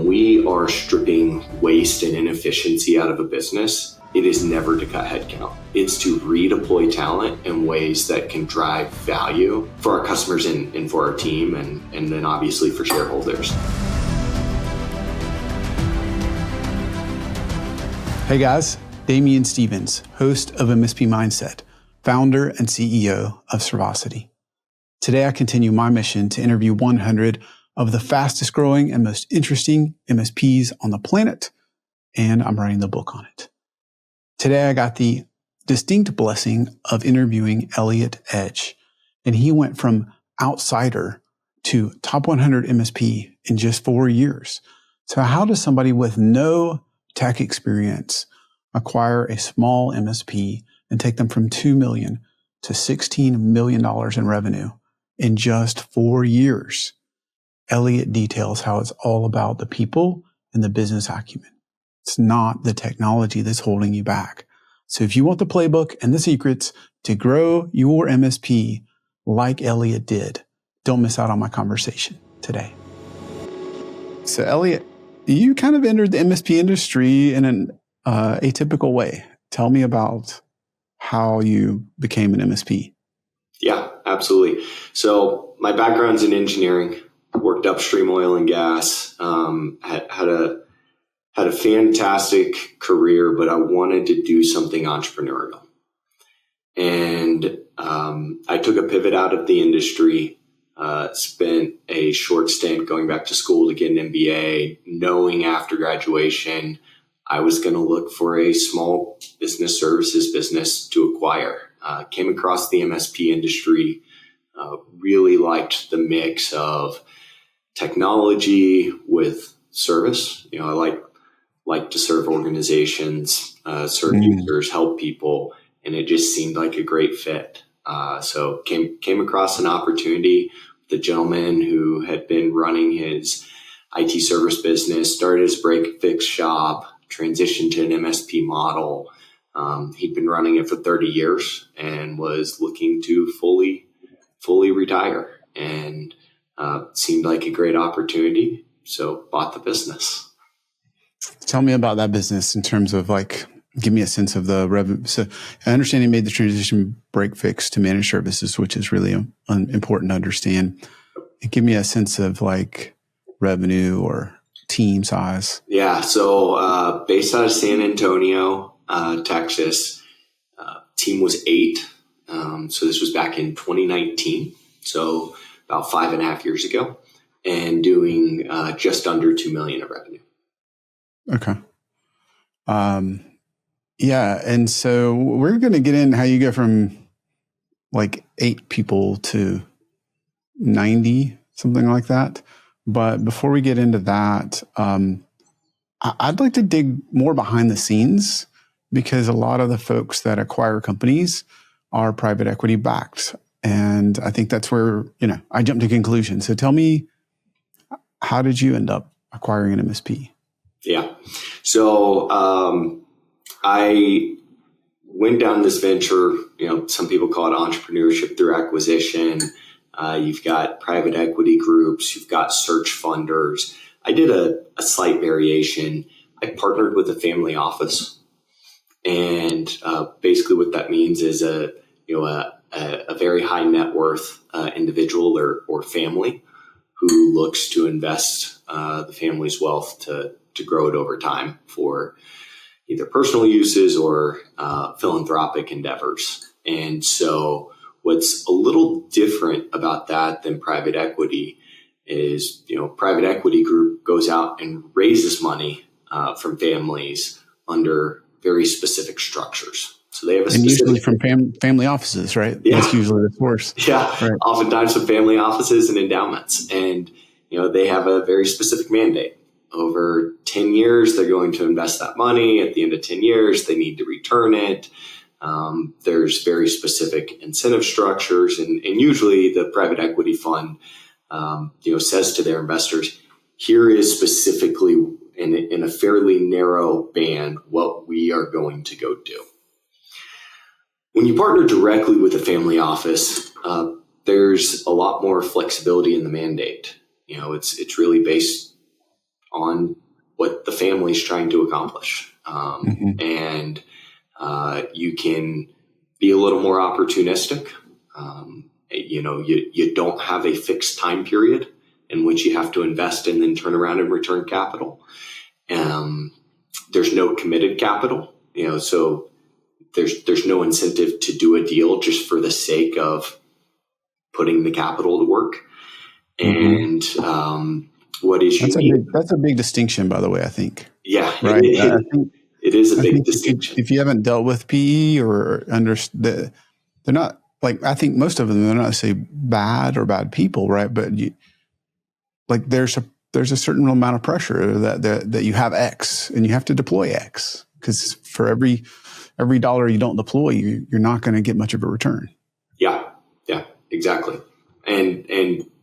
we are stripping waste and inefficiency out of a business, it is never to cut headcount. It's to redeploy talent in ways that can drive value for our customers and for our team, and then obviously for shareholders. Hey guys, Damien Stevens, host of MSP Mindset, founder and CEO of Servosity. Today I continue my mission to interview 100 of the fastest growing and most interesting MSPs on the planet, and I'm writing the book on it. Today I got the distinct blessing of interviewing Elliot Edge, and he went from outsider to top 100 MSP in just 4 years. So how does somebody with no tech experience acquire a small MSP and take them from $2 million to $16 million in revenue in just 4 years? Elliot details how it's all about the people and the business acumen. It's not the technology that's holding you back. So if you want the playbook and the secrets to grow your MSP like Elliot did, don't miss out on my conversation today. So Elliot, you kind of entered the MSP industry in an atypical way. Tell me about how you became an MSP. Yeah, absolutely. So my background's in engineering, worked upstream oil and gas, had a fantastic career, but I wanted to do something entrepreneurial. And I took a pivot out of the industry, spent a short stint going back to school to get an MBA, knowing after graduation I was going to look for a small business services business to acquire. Came across the MSP industry, really liked the mix of technology with service. You know, I like to serve organizations, serve users, help people, and it just seemed like a great fit. So came across an opportunity. The gentleman who had been running his IT service business, started his break fix shop, transitioned to an MSP model. He'd been running it for 30 years and was looking to fully retire, and seemed like a great opportunity. So bought the business. Tell me about that business in terms of give me a sense of the revenue. So I understand you made the transition break fix to managed services, which is really important to understand. And give me a sense of revenue or team size. Yeah. So based out of San Antonio, Texas, team was 8. So this was back in 2019. So about 5.5 years ago, and doing just under 2 million of revenue. Okay. Yeah. And so we're going to get in how you go from 8 people to 90, something like that. But before we get into that, I'd like to dig more behind the scenes, because a lot of the folks that acquire companies are private equity backed. And I think that's where, I jumped to conclusions. So tell me, how did you end up acquiring an MSP? Yeah. So I went down this venture, some people call it entrepreneurship through acquisition. You've got private equity groups, you've got search funders. I did a slight variation. I partnered with a family office. And basically what that means is a very high net worth individual or family who looks to invest the family's wealth to grow it over time for either personal uses or philanthropic endeavors. And so what's a little different about that than private equity is, private equity group goes out and raises money from families under very specific strucures. So they have a specific, usually from family offices, right? Yeah. That's usually the source. Yeah, right. Oftentimes from family offices and endowments. And, they have a very specific mandate. Over 10 years, they're going to invest that money. At the end of 10 years, they need to return it. There's very specific incentive structures. And usually the private equity fund, says to their investors, here is specifically in a fairly narrow band what we are going to go do. When you partner directly with a family office, there's a lot more flexibility in the mandate. It's really based on what the family's trying to accomplish. And you can be a little more opportunistic. You don't have a fixed time period in which you have to invest and then turn around and return capital. There's no committed capital, so there's no incentive to do a deal just for the sake of putting the capital to work. And what is unique? That's a big distinction, by the way, I think. Yeah, right. It is a big distinction. If you haven't dealt with PE or they're not like, I think most of them, they're not necessarily bad or bad people, right? But there's a certain amount of pressure that you have X and you have to deploy X, because for every dollar you don't deploy, you're not going to get much of a return. Yeah, exactly. And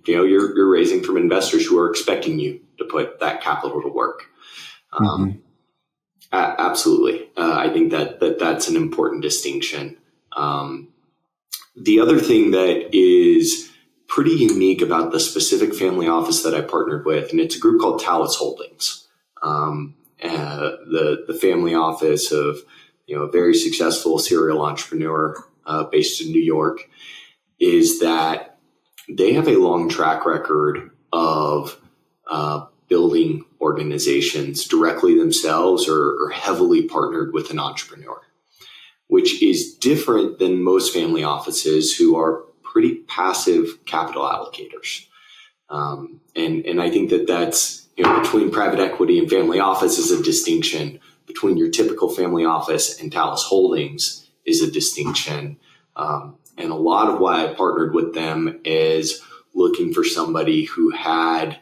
you're raising from investors who are expecting you to put that capital to work. Absolutely. I think that's an important distinction. The other thing that is pretty unique about the specific family office that I partnered with, and it's a group called Talus Holdings, the family office of a very successful serial entrepreneur based in New York, is that they have a long track record of building organizations directly themselves or heavily partnered with an entrepreneur, which is different than most family offices who are pretty passive capital allocators. And I think that's, between private equity and family office is a distinction. Between your typical family office and Talus Holdings is a distinction. And a lot of why I partnered with them is looking for somebody who had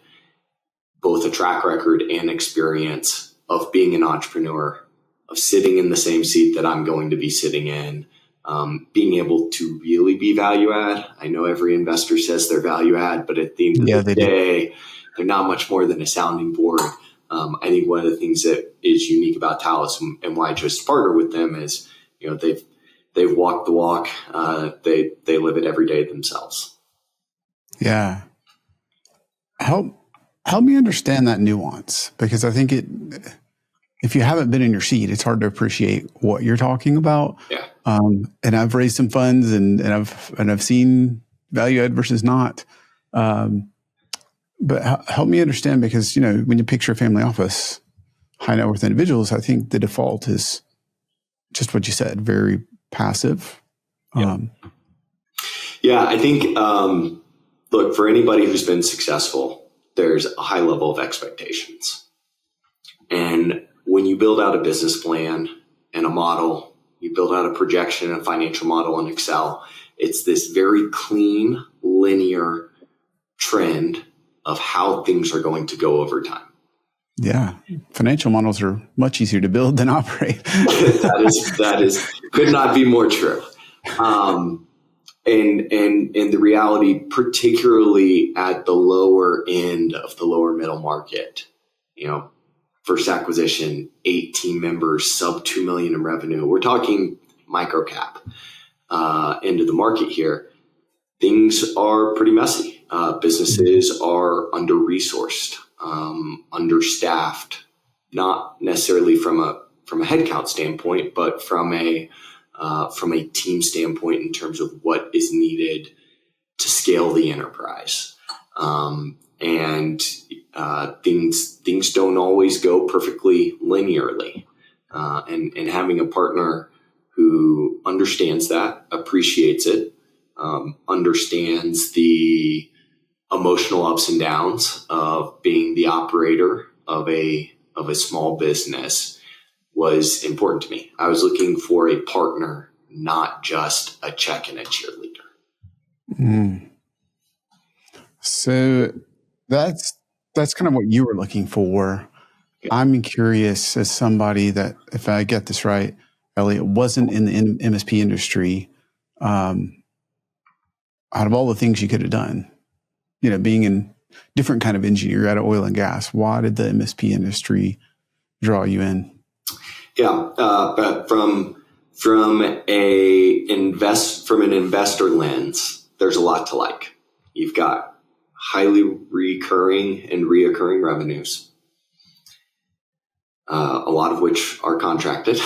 both a track record and experience of being an entrepreneur, of sitting in the same seat that I'm going to be sitting in, being able to really be value add. I know every investor says they're value add, but at the end of the day, they're not much more than a sounding board. I think one of the things that is unique about Talus and why I chose to partner with them is, they've walked the walk. They live it every day themselves. Yeah. Help me understand that nuance, because I think if you haven't been in your seat, it's hard to appreciate what you're talking about. Yeah. And I've raised some funds and I've seen value add versus not. But help me understand, because, when you picture a family office, high net worth individuals, I think the default is just what you said, very passive. I think, look, for anybody who's been successful, there's a high level of expectations. And when you build out a business plan and a model, you build out a projection and financial model in Excel, it's this very clean, linear trend of how things are going to go over time. Yeah. Financial models are much easier to build than operate. that is could not be more true. And the reality, particularly at the lower end of the lower middle market, first acquisition, 8 team members, sub 2 million in revenue. We're talking micro cap into the market here. Things are pretty messy. Businesses are under-resourced, understaffed, not necessarily from a headcount standpoint, but from a team standpoint in terms of what is needed to scale the enterprise. Things don't always go perfectly linearly. And having a partner who understands that, appreciates it, understands the emotional ups and downs of being the operator of a small business was important to me. I was looking for a partner, not just a check and a cheerleader. So that's kind of what you were looking for. Yeah. I'm curious, as somebody that, if I get this right, Elliot, wasn't in the MSP industry, out of all the things you could have done, being in different kind of engineer out of oil and gas, why did the MSP industry draw you in? Yeah, but from an investor lens, there's a lot to like. You've got highly recurring and reoccurring revenues. a lot of which are contracted,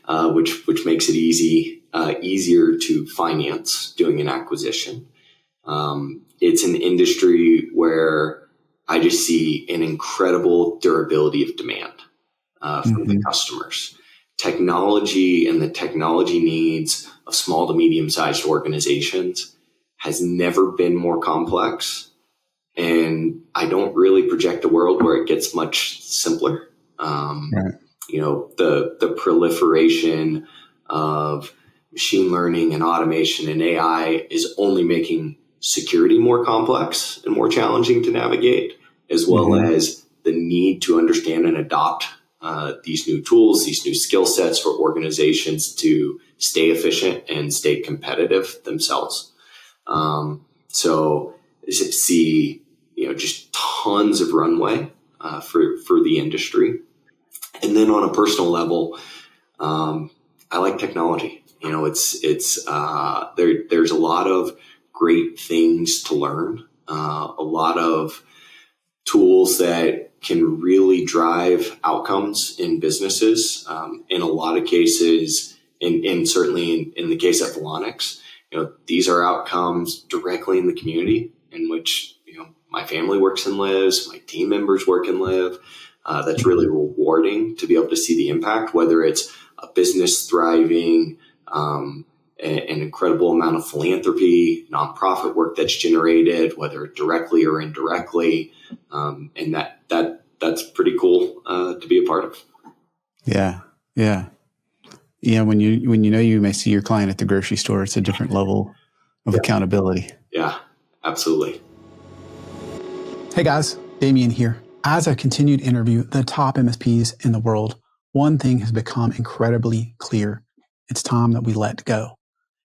which makes it easier to finance doing an acquisition. It's an industry where I just see an incredible durability of demand from the customers. Technology and the technology needs of small to medium-sized organizations has never been more complex. And I don't really project a world where it gets much simpler. Right. The proliferation of machine learning and automation and AI is only making security more complex and more challenging to navigate, as well as the need to understand and adopt these new tools, these new skill sets for organizations to stay efficient and stay competitive themselves. So see, just tons of runway for the industry. And then on a personal level, I like technology. There's a lot of great things to learn, a lot of tools that can really drive outcomes in businesses. In a lot of cases, and certainly in the case of Volonix, these are outcomes directly in the community in which my family works and lives, my team members work and live. That's really rewarding to be able to see the impact, whether it's a business thriving, an incredible amount of philanthropy, nonprofit work that's generated, whether directly or indirectly, and that's pretty cool to be a part of. Yeah. When you may see your client at the grocery store, it's a different level of accountability. Yeah, absolutely. Hey guys, Damien here. As I continue to interview the top MSPs in the world, one thing has become incredibly clear. It's time that we let go.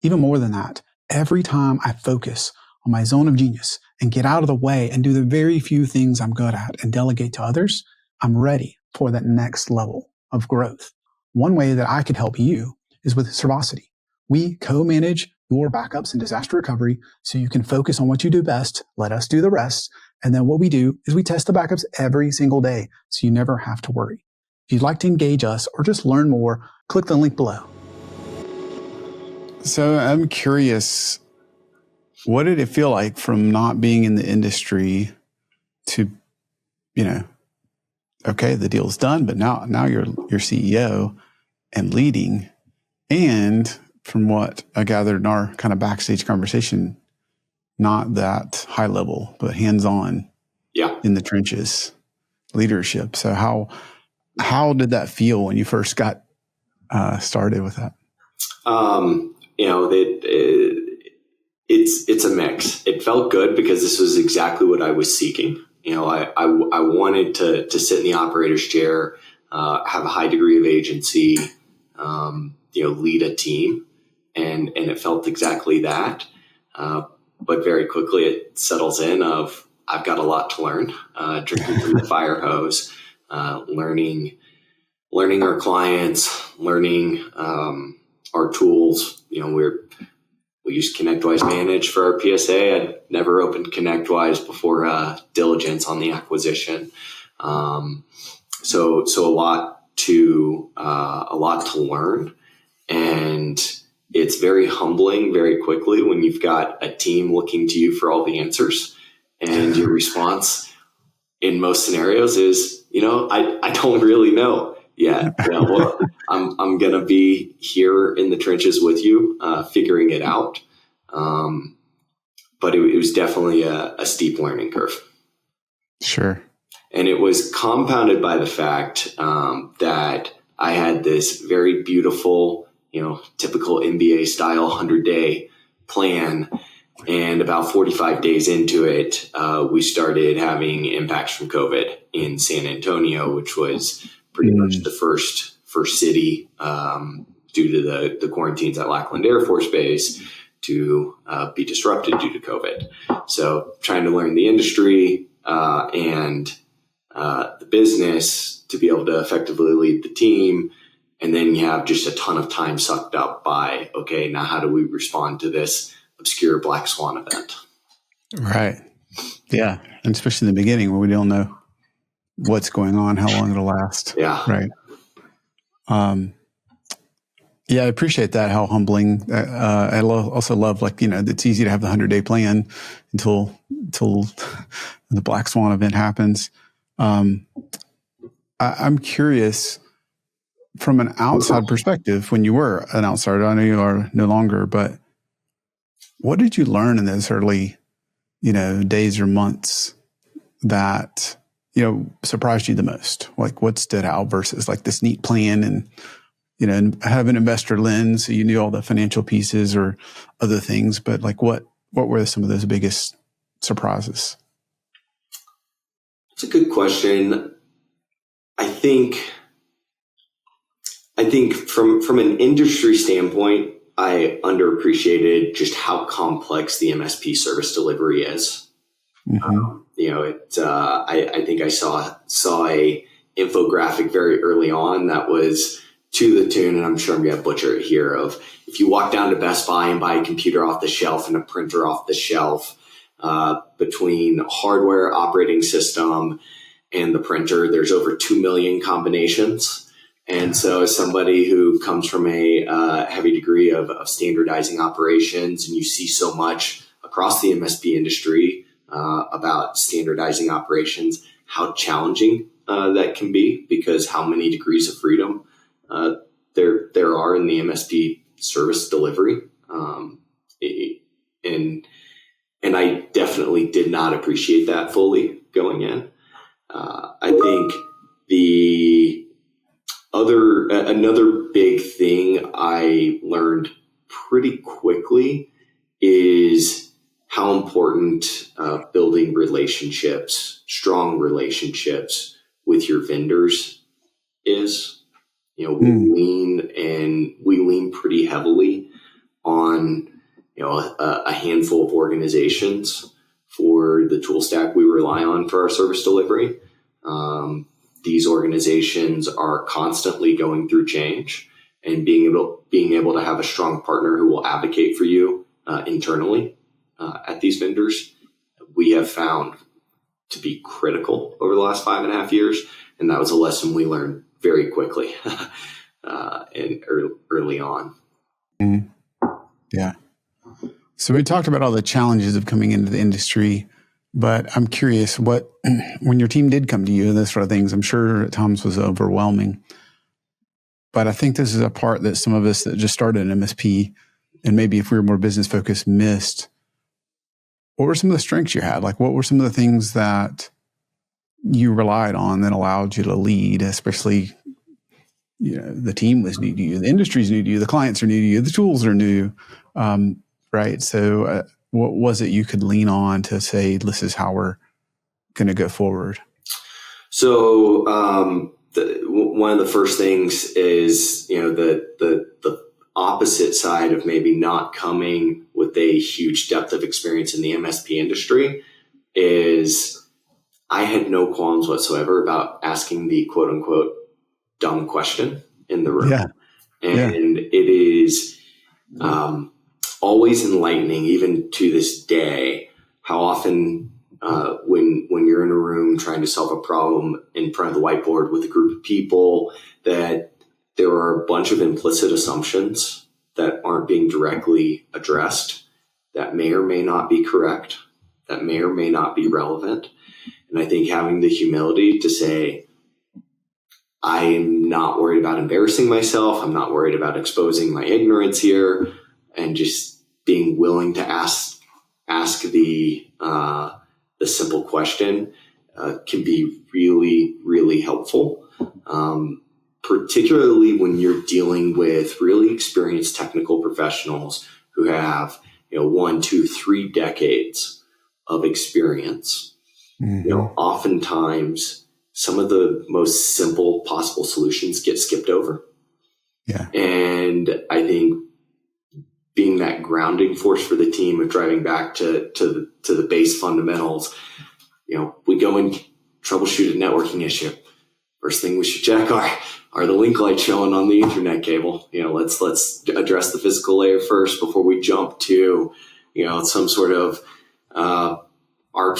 Even more than that, every time I focus on my zone of genius and get out of the way and do the very few things I'm good at and delegate to others, I'm ready for that next level of growth. One way that I could help you is with Servosity. We co-manage your backups and disaster recovery so you can focus on what you do best, let us do the rest, and then what we do is we test the backups every single day so you never have to worry. If you'd like to engage us or just learn more, click the link below. So I'm curious, what did it feel like from not being in the industry to, okay, the deal's done, but now you're CEO and leading, and from what I gathered in our kind of backstage conversation, not that high level, but hands-on in the trenches leadership. So how did that feel when you first got started with that? It's a mix. It felt good because this was exactly what I was seeking. I wanted to sit in the operator's chair, have a high degree of agency, lead a team, and it felt exactly that. But very quickly it settles in of I've got a lot to learn, drinking from the fire hose, learning our clients, learning our tools. We use ConnectWise Manage for our PSA. I'd never opened ConnectWise before diligence on the acquisition. So a lot to learn, and it's very humbling very quickly when you've got a team looking to you for all the answers, and your response in most scenarios is, I don't really know yet. Well, I'm going to be here in the trenches with you, figuring it out. But it was definitely a steep learning curve. Sure. And it was compounded by the fact that I had this very beautiful, typical MBA style 100-day plan. And about 45 days into it, we started having impacts from COVID in San Antonio, which was pretty much the first city due to the quarantines at Lackland Air Force Base to be disrupted due to COVID. So trying to learn the industry and the business to be able to effectively lead the team. And then you have just a ton of time sucked up by, okay, now how do we respond to this obscure black swan event? Right. Yeah. And especially in the beginning where we don't know what's going on, how long it'll last. Yeah. Right. Yeah, I appreciate that. How humbling. I also love, like, it's easy to have the 100-day plan until the black swan event happens. I'm curious, from an outside perspective, when you were an outsider, I know you are no longer, but what did you learn in those early, days or months that, surprised you the most? Like, what stood out versus like this neat plan and, and have an investor lens, so you knew all the financial pieces or other things, but like what were some of those biggest surprises? It's a good question. I think from an industry standpoint, I underappreciated just how complex the MSP service delivery is. Mm-hmm. I think I saw a infographic very early on that was to the tune, and I'm sure I'm going to butcher it here, of if you walk down to Best Buy and buy a computer off the shelf and a printer off the shelf, between hardware, operating system, and the printer, there's over 2 million combinations. And so as somebody who comes from a heavy degree of standardizing operations, and you see so much across the MSP industry about standardizing operations, how challenging that can be, because how many degrees of freedom there are in the MSP service delivery. And I definitely did not appreciate that fully going in. I think another big thing I learned pretty quickly is how important building relationships, strong relationships with your vendors is. We lean pretty heavily on a handful of organizations for the tool stack we rely on for our service delivery. These organizations are constantly going through change, and being able to have a strong partner who will advocate for you internally at these vendors, we have found to be critical over the last 5.5 years. And that was a lesson we learned very quickly and early on. Yeah. So we talked about all the challenges of coming into the industry, but I'm curious, when your team did come to you and this sort of things, I'm sure at times was overwhelming. But I think this is a part that some of us that just started an MSP, and maybe if we were more business focused, missed. What were some of the strengths you had? Like, what were some of the things that you relied on that allowed you to lead, especially, the team was new to you, the industry's new to you, the clients are new to you, the tools are new, right? So what was it you could lean on to say, this is how we're going to go forward? So one of the first things is, the opposite side of maybe not coming with a huge depth of experience in the MSP industry is I had no qualms whatsoever about asking the quote unquote dumb question in the room. Yeah. And it is always enlightening, even to this day, how often when you're in a room trying to solve a problem in front of the whiteboard with a group of people, that there are a bunch of implicit assumptions that aren't being directly addressed, that may or may not be correct, that may or may not be relevant. And I think having the humility to say, I'm not worried about embarrassing myself, I'm not worried about exposing my ignorance here, and just being willing to ask the simple question can be really, really helpful. Particularly when you're dealing with really experienced technical professionals who have, 1, 2, 3 decades of experience. Mm-hmm. Oftentimes some of the most simple possible solutions get skipped over. Yeah. And I think being that grounding force for the team of driving back to the base fundamentals, we go and troubleshoot a networking issue. First thing we should check are the link lights showing on the Ethernet cable. Let's address the physical layer first before we jump to, some sort of ARP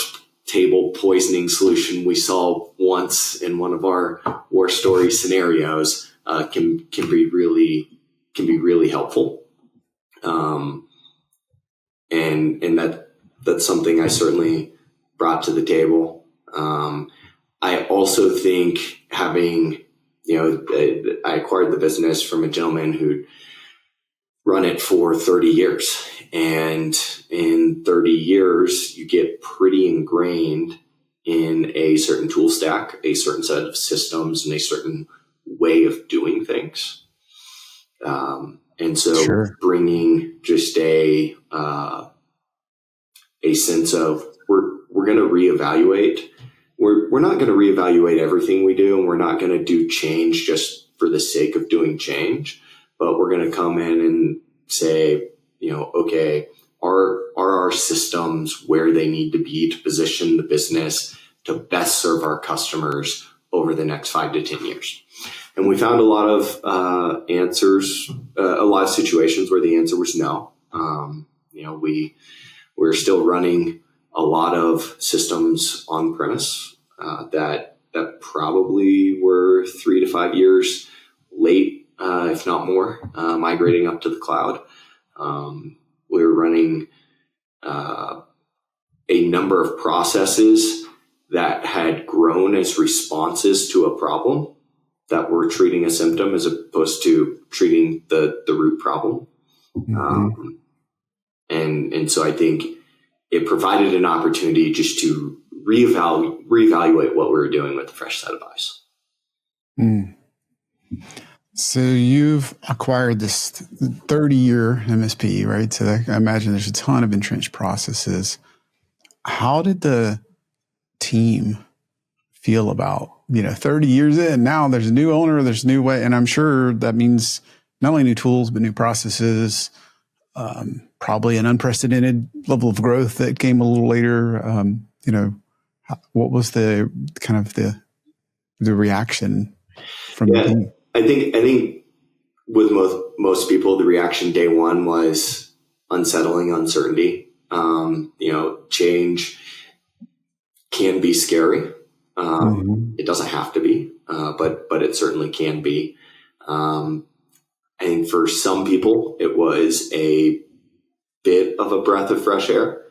table poisoning solution we saw once in one of our war story scenarios can be really helpful. And that's something I certainly brought to the table. I also think having, I acquired the business from a gentleman who'd run it for 30 years. And in 30 years, you get pretty ingrained in a certain tool stack, a certain set of systems, and a certain way of doing things. And so Sure. bringing just a sense of we're going to reevaluate. We're not going to reevaluate everything we do, and we're not going to do change just for the sake of doing change. But we're going to come in and say, okay, are our systems where they need to be to position the business to best serve our customers over the next 5 to 10 years? And we found a lot of answers, a lot of situations where the answer was no. We're still running a lot of systems on premise that probably were 3 to 5 years late, if not more, migrating up to the cloud. We were running a number of processes that had grown as responses to a problem that were treating a symptom as opposed to treating the root problem. Mm-hmm. And so I think it provided an opportunity just to reevaluate what we were doing with a fresh set of eyes. Mm. So you've acquired this 30-year MSP, right? So I imagine there's a ton of entrenched processes. How did the team feel about, 30 years in, now there's a new owner, there's a new way, and I'm sure that means not only new tools, but new processes, probably an unprecedented level of growth that came a little later. What was the kind of the reaction from the team? I think with most people, the reaction day one was unsettling uncertainty. Change can be scary. It doesn't have to be, but it certainly can be. I think for some people, it was a bit of a breath of fresh air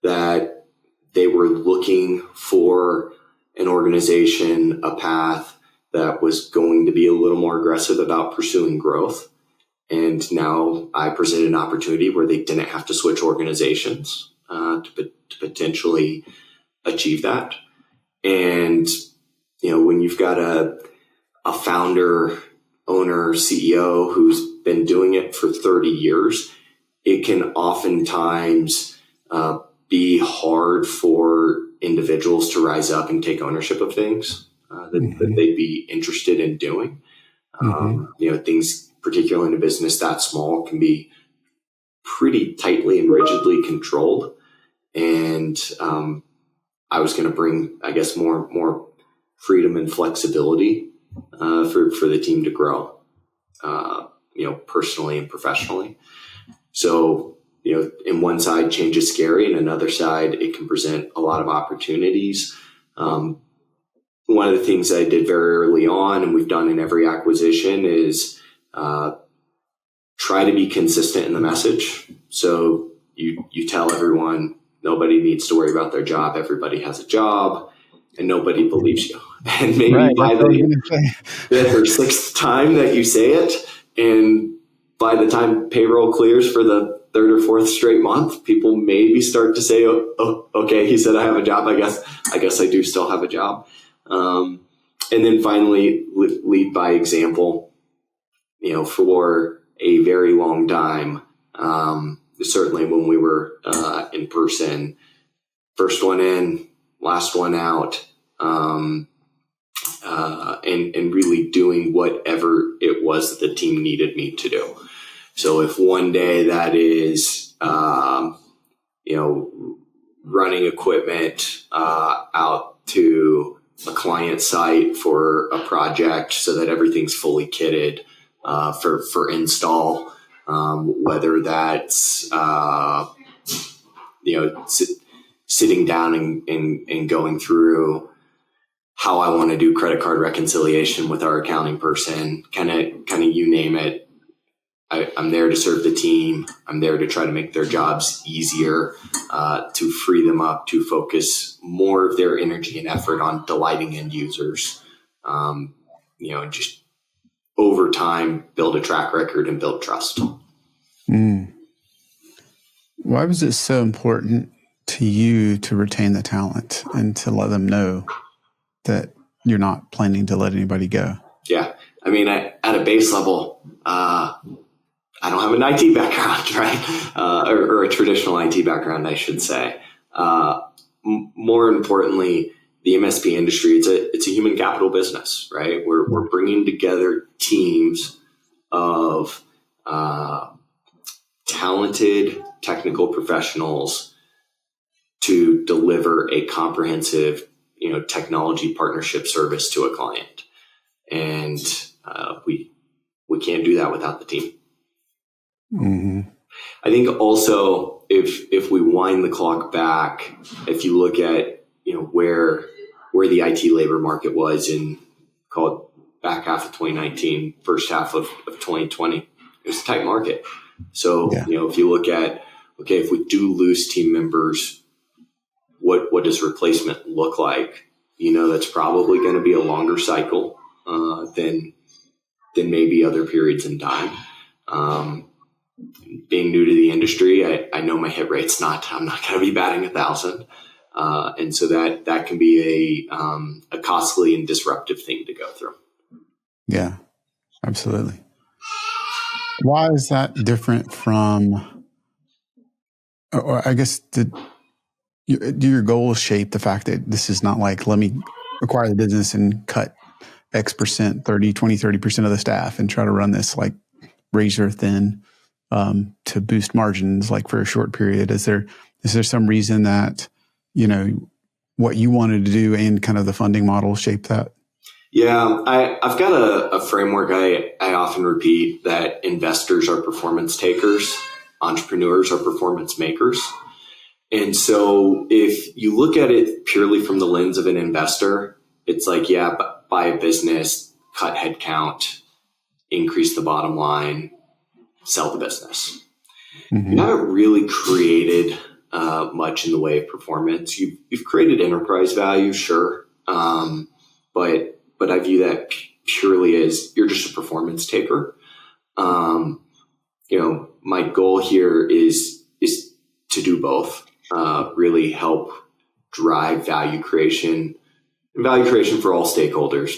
that they were looking for an organization, a path that was going to be a little more aggressive about pursuing growth. And now I presented an opportunity where they didn't have to switch organizations to potentially achieve that. And, when you've got a founder, owner, CEO who's been doing it for 30 years, it can oftentimes be hard for individuals to rise up and take ownership of things that they'd be interested in doing. Things, particularly in a business that small, can be pretty tightly and rigidly controlled. And I was going to bring, I guess, more freedom and flexibility for the team to grow, personally and professionally. So, in one side, change is scary, and another side, it can present a lot of opportunities. One of the things I did very early on, and we've done in every acquisition, is try to be consistent in the message. So you tell everyone nobody needs to worry about their job. Everybody has a job, and nobody believes you. And maybe by the fifth or sixth time that you say it, and by the time payroll clears for the third or fourth straight month, people maybe start to say, oh, okay, he said I have a job. I guess I do still have a job. And then finally, lead by example. For a very long time, certainly when we were in person, first one in, last one out, and really doing whatever it was that the team needed me to do. So if one day that is, running equipment out to a client site for a project so that everything's fully kitted for install, whether that's sitting down and going through how I want to do credit card reconciliation with our accounting person, kind of you name it. I'm there to serve the team. I'm there to try to make their jobs easier, to free them up to focus more of their energy and effort on delighting end users. Just over time, build a track record and build trust. Mm. Why was it so important to you to retain the talent and to let them know that you're not planning to let anybody go? Yeah. I mean, at a base level, I don't have an IT background, right? Or a traditional IT background, I should say. More importantly, the MSP industry, it's a human capital business, right? We're bringing together teams of talented technical professionals to deliver a comprehensive, technology partnership service to a client, and we can't do that without the team. Mm-hmm. I think also if we wind the clock back, if you look at where the IT labor market was in called back half of 2019, first half of 2020, it was a tight market. So if you look at if we do lose team members, what does replacement look like? That's probably going to be a longer cycle than maybe other periods in time. Being new to the industry, I know my hit rate's I'm not going to be batting 1,000. And so that can be a costly and disruptive thing to go through. Yeah, absolutely. Why is that different from, or I guess, do your goals shape the fact that this is not like, let me acquire the business and cut X percent, 30% of the staff and try to run this like razor thin to boost margins like for a short period? Is there some reason that, what you wanted to do and kind of the funding model shape that? Yeah, I've got a framework I often repeat, that investors are performance takers, entrepreneurs are performance makers. And so if you look at it purely from the lens of an investor, it's like, buy a business, cut headcount, increase the bottom line, sell the business. Mm-hmm. You haven't really created much in the way of performance. You've created enterprise value, sure, but I view that purely as you're just a performance taker. My goal here is to do both. Really help drive value creation for all stakeholders,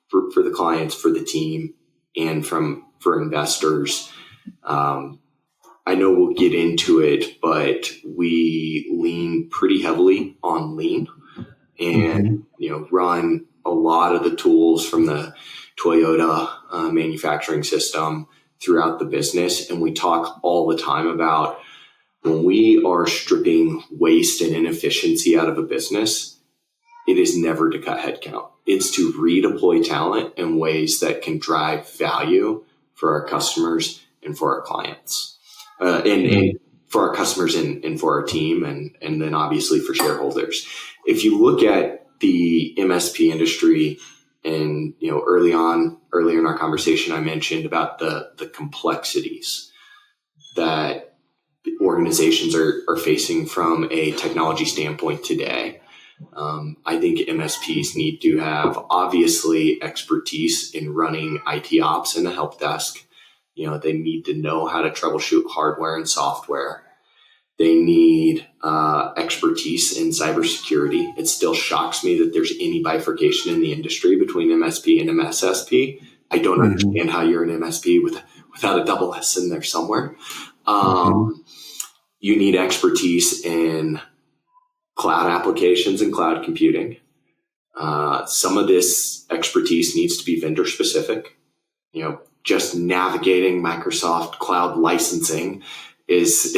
for the clients, for the team, and for investors. I know we'll get into it, but we lean pretty heavily on lean and, run a lot of the tools from the Toyota manufacturing system throughout the business. And we talk all the time about when we are stripping waste and inefficiency out of a business, it is never to cut headcount. It's to redeploy talent in ways that can drive value for our customers and for our clients, and for our customers and for our team, and then obviously for shareholders. If you look at the MSP industry, and earlier in our conversation, I mentioned about the complexities that organizations are facing from a technology standpoint today. I think MSPs need to have obviously expertise in running IT ops and a help desk. They need to know how to troubleshoot hardware and software. They need expertise in cybersecurity. It still shocks me that there's any bifurcation in the industry between MSP and MSSP. I don't understand how you're an MSP without a double S in there somewhere. You need expertise in cloud applications and cloud computing. Some of this expertise needs to be vendor specific. Just navigating Microsoft cloud licensing is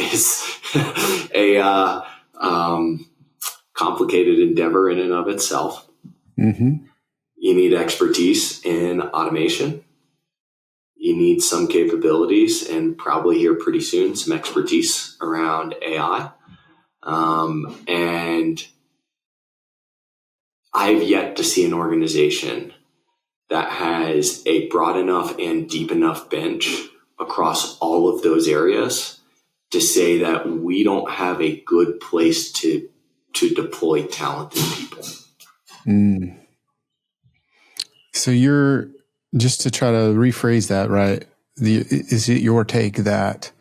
a complicated endeavor in and of itself. Mm-hmm. You need expertise in automation. You need some capabilities, and probably here pretty soon, some expertise around AI. And I've yet to see an organization that has a broad enough and deep enough bench across all of those areas to say that we don't have a good place to deploy talented people. Mm. So you're, just to try to rephrase that, right? Is it your take that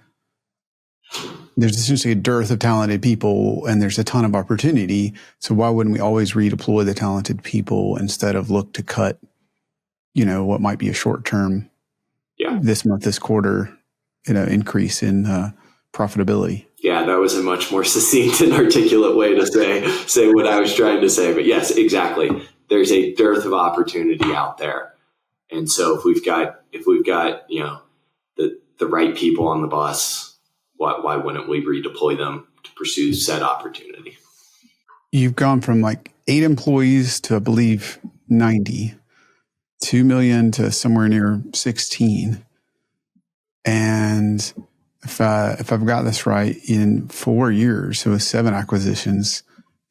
there's essentially a dearth of talented people and there's a ton of opportunity? So why wouldn't we always redeploy the talented people instead of look to cut, what might be a short term, this month, this quarter, increase in profitability? Yeah, that was a much more succinct and articulate way to say what I was trying to say. But yes, exactly. There's a dearth of opportunity out there. And so if we've got the right people on the bus, why wouldn't we redeploy them to pursue said opportunity? You've gone from like 8 employees to, I believe, 90, 2 million to somewhere near 16. And if I've got this right, in 4 years, so with 7 acquisitions,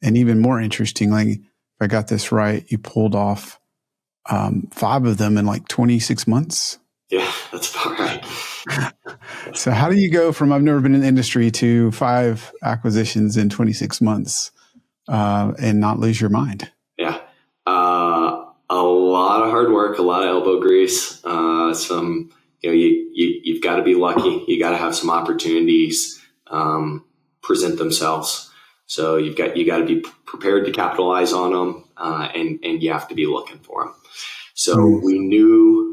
and even more interestingly, if I got this right, you pulled off 5 of them in like 26 months. Yeah, that's about right. So how do you go from I've never been in the industry to 5 acquisitions in 26 months and not lose your mind? Yeah. A lot of hard work, a lot of elbow grease, you've got to be lucky. You got to have some opportunities present themselves. So you got to be prepared to capitalize on them, and you have to be looking for them. So we knew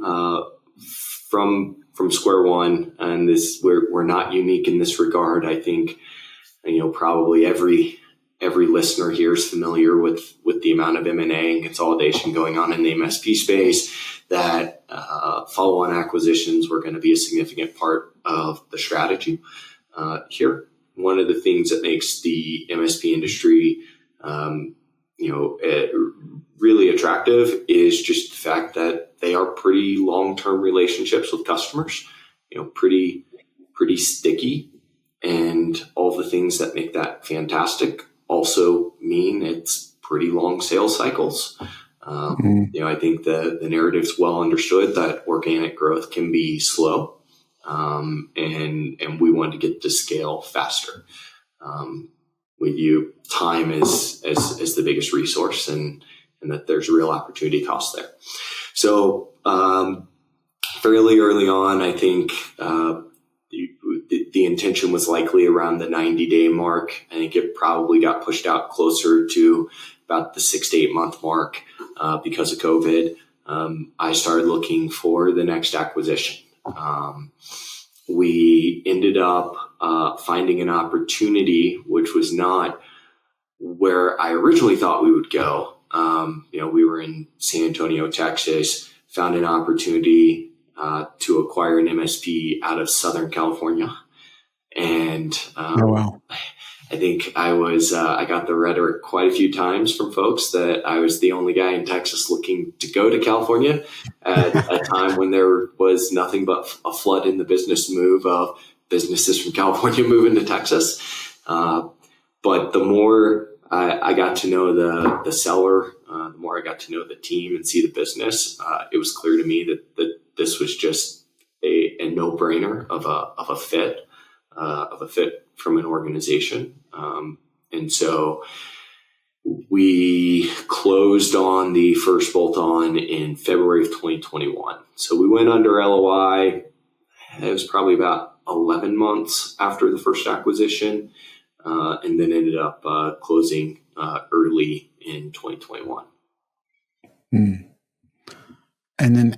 from square one, and we're not unique in this regard. I think probably every listener here is familiar with the amount of M&A and consolidation going on in the MSP space, that follow-on acquisitions were going to be a significant part of the strategy here. One of the things that makes the MSP industry, really attractive is just the fact that they are pretty long-term relationships with customers, pretty sticky, and all the things that make that fantastic also mean it's pretty long sales cycles. I think the narrative's well understood that organic growth can be slow. And we want to get to scale faster. We view time as the biggest resource, and that there's real opportunity cost there. So, fairly early on, I think, the intention was likely around the 90-day mark. I think it probably got pushed out closer to about the 6 to 8 month mark, because of COVID. I started looking for the next acquisition. We ended up finding an opportunity which was not where I originally thought we would go. We were in San Antonio, Texas, found an opportunity to acquire an MSP out of Southern California. And wow. I think I got the rhetoric quite a few times from folks that I was the only guy in Texas looking to go to California at a time when there was nothing but a flood in the business move of businesses from California moving to Texas. But the more I got to know the seller, the more I got to know the team and see the business, it was clear to me that this was just a no-brainer of a fit from an organization. And so we closed on the first bolt-on in February of 2021. So we went under LOI. It was probably about 11 months after the first acquisition, and then ended up closing early in 2021. And then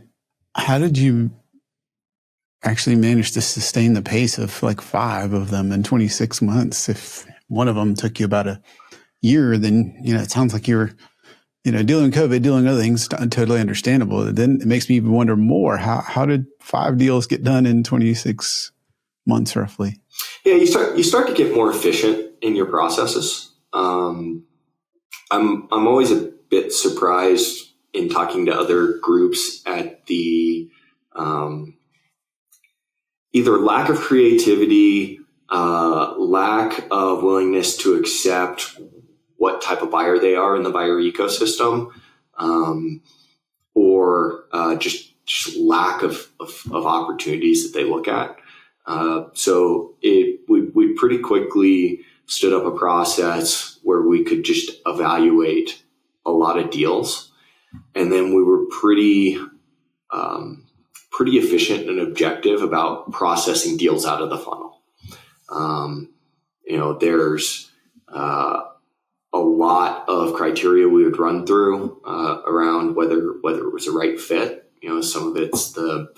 how did you actually manage to sustain the pace of like 5 of them in 26 months? If one of them took you about a year, then, it sounds like you're, dealing with COVID, dealing with other things, totally understandable. Then it makes me even wonder more, how did 5 deals get done in 26 months roughly? Yeah, you start to get more efficient in your processes. I'm always a bit surprised in talking to other groups at the either lack of creativity, lack of willingness to accept what type of buyer they are in the buyer ecosystem, or just lack of opportunities that they look at. So we pretty quickly stood up a process where we could just evaluate a lot of deals. And then we were pretty efficient and objective about processing deals out of the funnel. There's a lot of criteria we would run through around whether it was a right fit. Some of it's the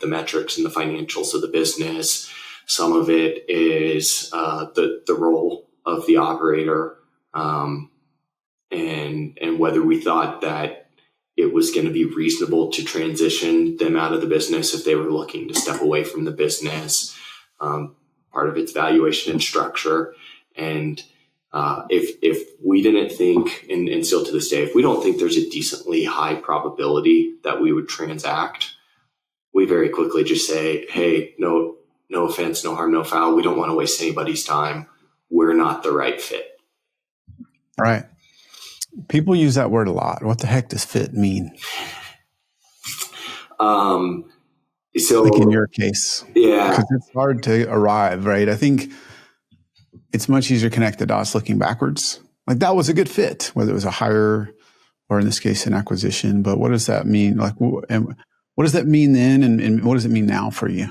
metrics and the financials of the business. Some of it is the role of the operator, and whether we thought that it was going to be reasonable to transition them out of the business if they were looking to step away from the business. Part of its valuation and structure. And if we didn't think, and still to this day, if we don't think there's a decently high probability that we would transact, we very quickly just say, hey, no offense, no harm, no foul. We don't want to waste anybody's time. We're not the right fit. Right. People use that word a lot. What the heck does fit mean? So, like in your case, yeah, because it's hard to arrive, right? I think it's much easier to connect the dots looking backwards. Like that was a good fit, whether it was a hire or in this case, an acquisition. But what does that mean? Like, what does that mean then? And what does it mean now for you?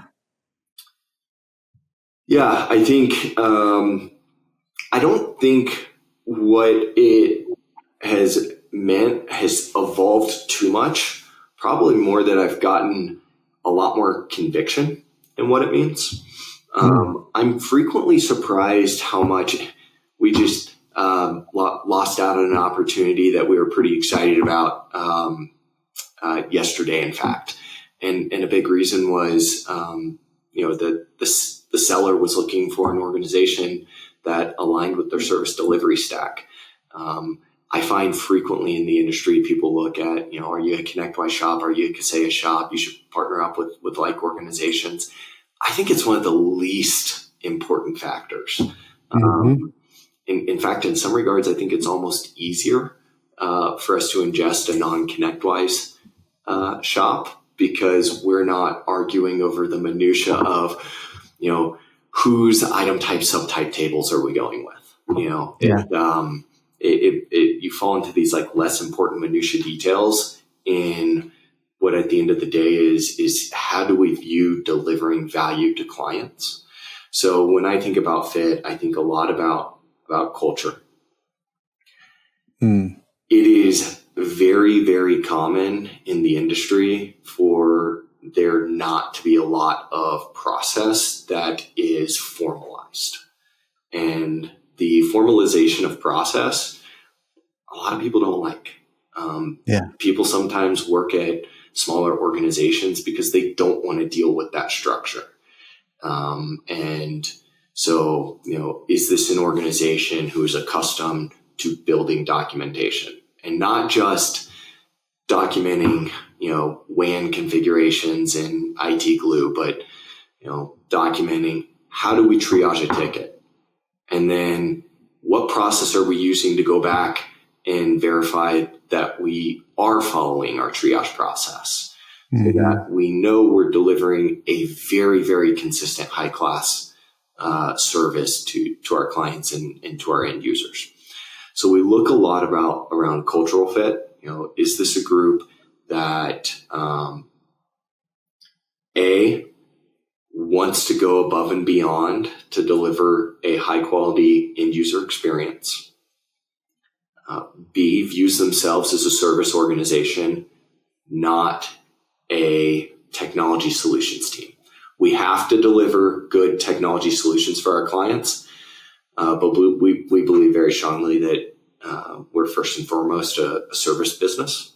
Yeah, I think, I don't think what it has meant has evolved too much. Probably more that I've gotten a lot more conviction in what it means. I'm frequently surprised how much we just lost out on an opportunity that we were pretty excited about yesterday, in fact. And a big reason was, the seller was looking for an organization that aligned with their service delivery stack. I find frequently in the industry, people look at, are you a ConnectWise shop? Are you a Kaseya shop? You should partner up with like organizations. I think it's one of the least important factors. Mm-hmm. In fact, in some regards, I think it's almost easier for us to ingest a non-ConnectWise shop, because we're not arguing over the minutia of, whose item type, subtype tables are we going with? You fall into these like less important minutia details in what at the end of the day is how do we view delivering value to clients? So when I think about fit, I think a lot about culture. It is very, very common in the industry for there not to be a lot of process that is formalized. And the formalization of process, a lot of people don't like. People sometimes work at smaller organizations because they don't want to deal with that structure. And so, is this an organization who is accustomed to building documentation and not just documenting, WAN configurations and IT glue, but, documenting how do we triage a ticket? And then what process are we using to go back and verify that we are following our triage process, so that we know we're delivering a very, very consistent, high-class service to our clients and to our end users. So we look a lot around cultural fit. Is this a group that A, wants to go above and beyond to deliver a high-quality end-user experience? B, views themselves as a service organization, not a technology solutions team. We have to deliver good technology solutions for our clients, but we believe very strongly that we're first and foremost a service business.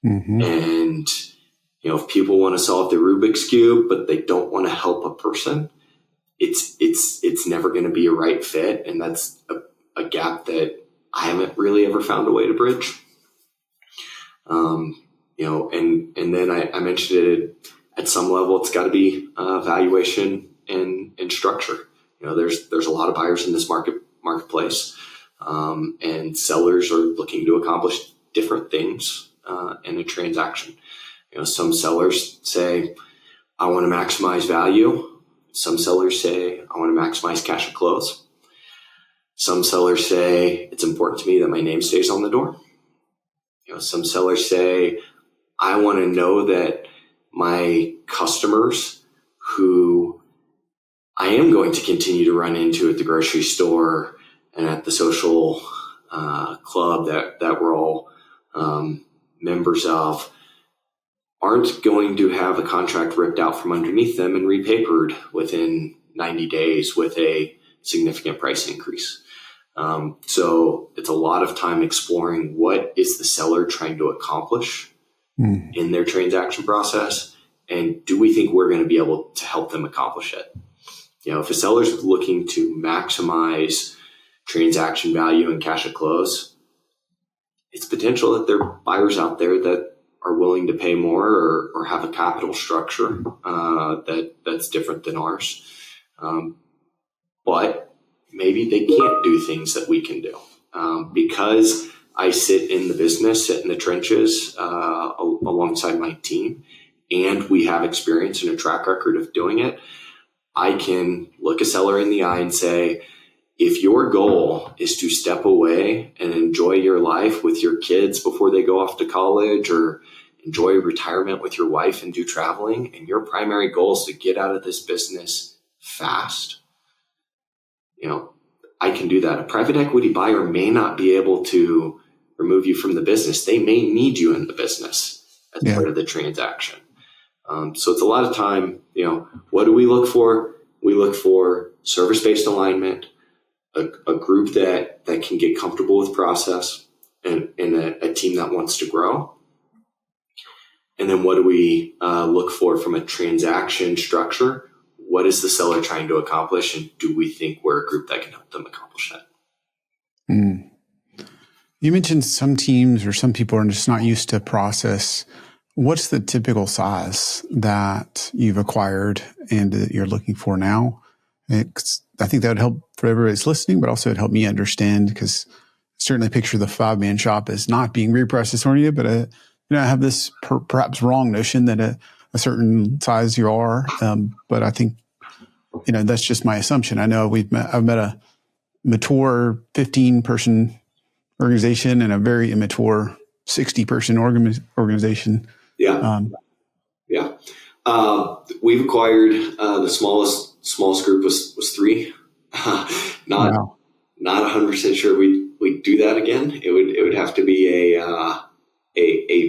Mm-hmm. And if people want to solve the Rubik's Cube, but they don't want to help a person, it's never going to be a right fit, and that's a gap that I haven't really ever found a way to bridge. And then I mentioned it at some level, it's got to be valuation and structure. There's a lot of buyers in this marketplace, and sellers are looking to accomplish different things in a transaction. Some sellers say, I want to maximize value. Some sellers say, I want to maximize cash at close. Some sellers say, it's important to me that my name stays on the door. Some sellers say, I want to know that my customers who I am going to continue to run into at the grocery store and at the social club that we're all members of aren't going to have a contract ripped out from underneath them and repapered within 90 days with a significant price increase. So it's a lot of time exploring what is the seller trying to accomplish in their transaction process, and do we think we're going to be able to help them accomplish it? If a seller's looking to maximize transaction value and cash at close, it's potential that there are buyers out there that are willing to pay more or have a capital structure that's different than ours. But maybe they can't do things that we can do. Because I sit in the business, sit in the trenches alongside my team, and we have experience and a track record of doing it, I can look a seller in the eye and say, if your goal is to step away and enjoy your life with your kids before they go off to college, or enjoy retirement with your wife and do traveling, and your primary goal is to get out of this business fast, I can do that. A private equity buyer may not be able to remove you from the business. They may need you in the business as part of the transaction. So it's a lot of time, what do we look for? We look for service-based alignment, a group that can get comfortable with process, and a team that wants to grow. And then what do we look for from a transaction structure? What is the seller trying to accomplish? And do we think we're a group that can help them accomplish that? You mentioned some teams or some people are just not used to process. What's the typical size that you've acquired and that you're looking for now? I think that would help for everybody that's listening, but also it'd help me understand, because I certainly picture the 5-man shop as not being reprocess oriented, but I have this perhaps wrong notion that a certain size you are. But I think, that's just my assumption. I know I've met a mature 15-person organization and a very immature 60-person organization. Yeah. We've acquired the smallest group was 3. Not 100% sure we'd do that again. It would have to be a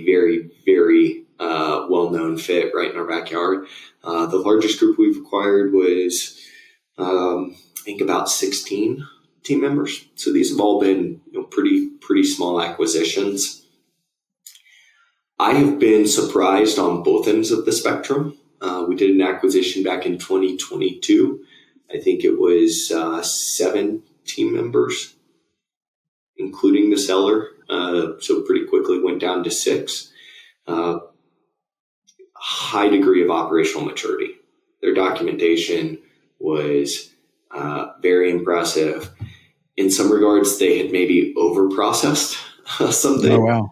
very, very well-known fit right in our backyard. The largest group we've acquired was, I think, about 16 team members. So these have all been pretty small acquisitions. I have been surprised on both ends of the spectrum. We did an acquisition back in 2022. I think it was 7 team members, including the seller. So pretty quickly went down to 6. High degree of operational maturity. Their documentation was very impressive. In some regards, they had maybe over-processed something. Oh, wow.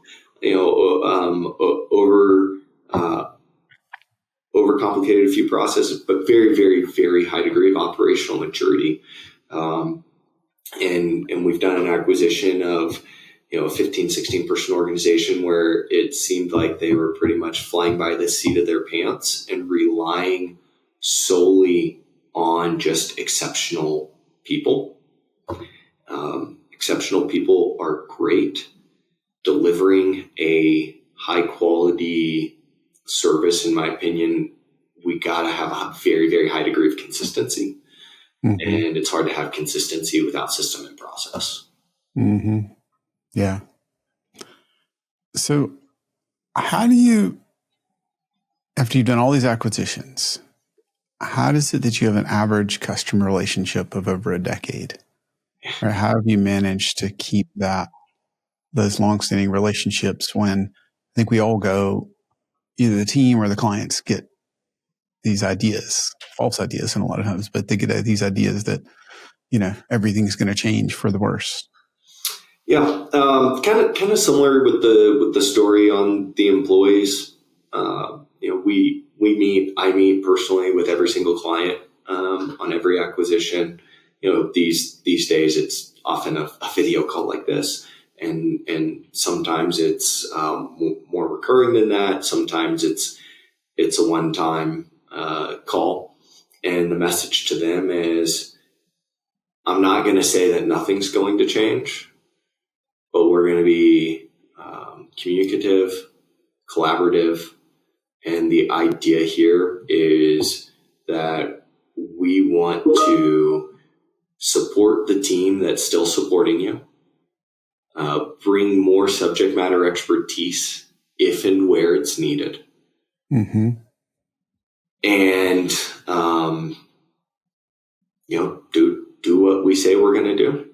Overcomplicated a few processes, but very, very, very high degree of operational maturity. And we've done an acquisition of, a 15, 16 person organization where it seemed like they were pretty much flying by the seat of their pants and relying solely on just exceptional people. Exceptional people are great. Delivering a high quality service, in my opinion, we got to have a very, very high degree of consistency. And it's hard to have consistency without system and process. Yeah. So how do you, after you've done all these acquisitions, how is it that you have an average customer relationship of over a decade? Or how have you managed to keep those longstanding relationships when I think we all go, either the team or the clients get these ideas, false ideas, and a lot of times, but they get these ideas that, everything's going to change for the worse. Yeah, kind of similar with the story on the employees. I meet personally with every single client on every acquisition. These days it's often a video call like this, and sometimes it's more recurring than that. Sometimes it's a one-time call, and the message to them is, I'm not going to say that nothing's going to change, but we're going to be communicative, collaborative, and the idea here is that we want to support the team that's still supporting you, bring more subject matter expertise if and where it's needed, and do what we say we're going to do.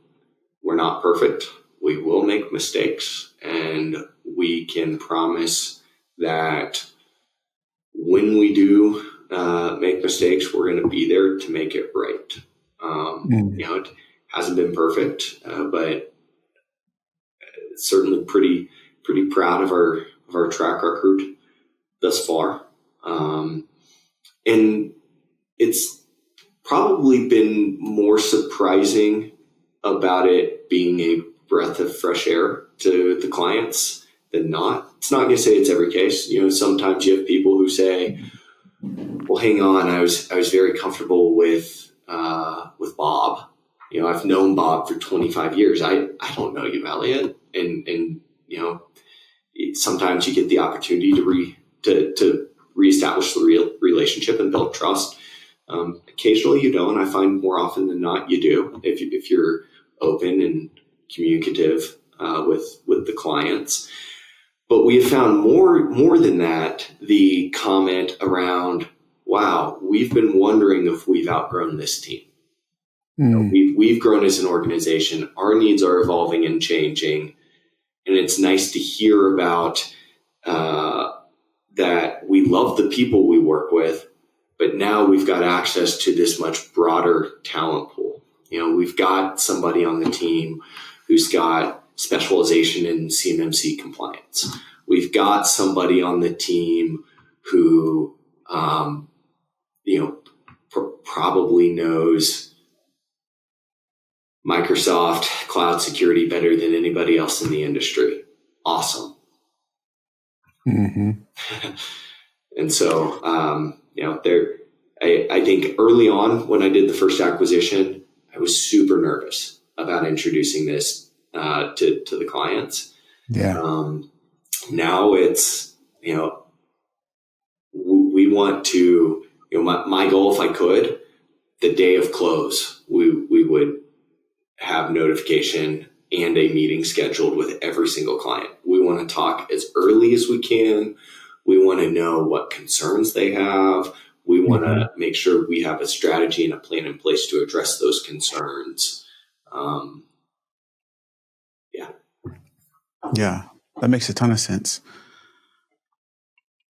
We're not perfect. We will make mistakes, and we can promise that when we do make mistakes, we're going to be there to make it right. It hasn't been perfect, but certainly pretty proud of our track record thus far. And it's probably been more surprising about it being a breath of fresh air to the clients than not. It's not going to say it's every case. Sometimes you have people who say, well, hang on, I was very comfortable with Bob. I've known Bob for 25 years. I don't know you, Elliot. And sometimes you get the opportunity to reestablish the real relationship and build trust. Occasionally you don't. I find more often than not you do, if you're open and communicative with the clients. But we have found more than that, the comment around, wow, we've been wondering if we've outgrown this team. We've grown as an organization. Our needs are evolving and changing. And it's nice to hear about that we love the people we work with, but now we've got access to this much broader talent pool. We've got somebody on the team who's got specialization in CMMC compliance. We've got somebody on the team who, probably knows Microsoft cloud security better than anybody else in the industry. Awesome. And so, I think early on when I did the first acquisition, I was super nervous about introducing this to the clients. Yeah. Now it's, we want to, my goal, if I could, the day of close, we would have notification and a meeting scheduled with every single client. We want to talk as early as we can. We want to know what concerns they have. We want to make sure we have a strategy and a plan in place to address those concerns. Yeah, that makes a ton of sense.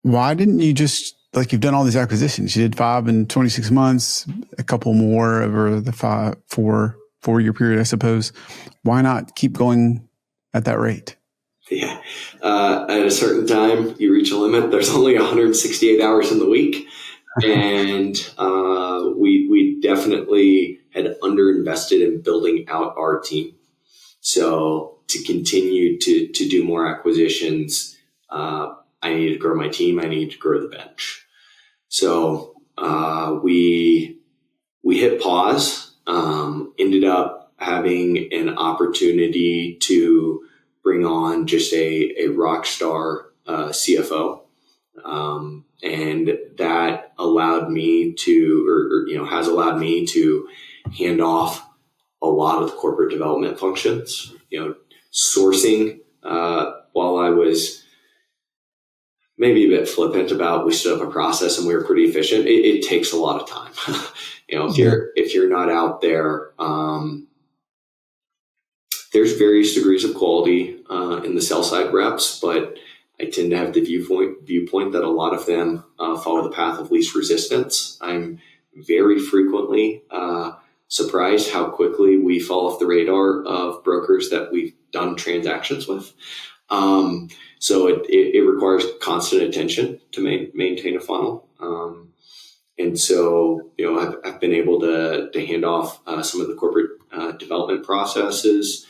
Why didn't you just, you've done all these acquisitions, you did 5 in 26 months, a couple more over the 4-year period, I suppose. Why not keep going at that rate? Yeah. At a certain time, you reach a limit. There's only 168 hours in the week. And we definitely had underinvested in building out our team. So to continue to do more acquisitions, I need to grow my team. I need to grow the bench. So we hit pause, ended up having an opportunity to bring on just a rock star CFO. And that allowed me to, has allowed me to hand off a lot of the corporate development functions, sourcing, while I was maybe a bit flippant about, we stood up a process and we were pretty efficient. It takes a lot of time. If you're not out there, there's various degrees of quality in the sell side reps, but I tend to have the viewpoint that a lot of them follow the path of least resistance. I'm very frequently surprised how quickly we fall off the radar of brokers that we've done transactions with. So it requires constant attention to maintain a funnel. And so, I've been able to hand off some of the corporate development processes.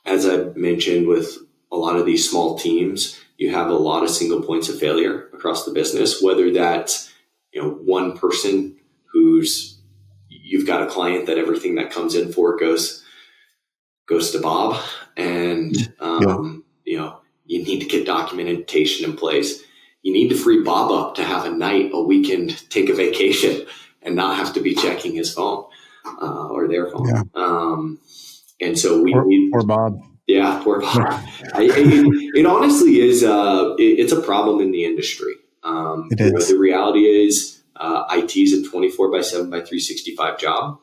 As I mentioned, with a lot of these small teams, you have a lot of single points of failure across the business, whether that's, one person you've got a client that everything that comes in for goes to Bob, and, you need to get documentation in place. You need to free Bob up to have a weekend, take a vacation and not have to be checking his phone or their phone. Yeah. And so poor Bob. Yeah, poor Bob. It honestly is. It's a problem in the industry. It is. The reality is, IT is a 24/7/365 job,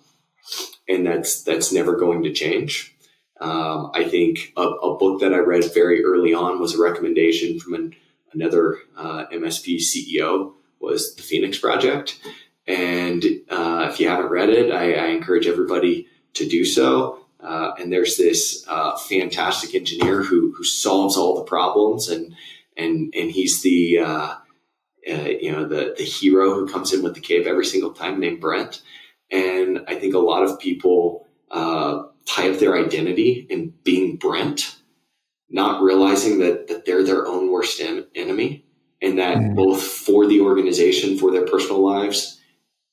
and that's never going to change. I think a book that I read very early on was a recommendation from another MSP CEO, was The Phoenix Project. And if you haven't read it, I encourage everybody to do so. And there's this fantastic engineer who solves all the problems, and he's the hero who comes in with the cave every single time, named Brent. And I think a lot of people tie up their identity in being Brent, not realizing that they're their own worst enemy, and that both for the organization, for their personal lives,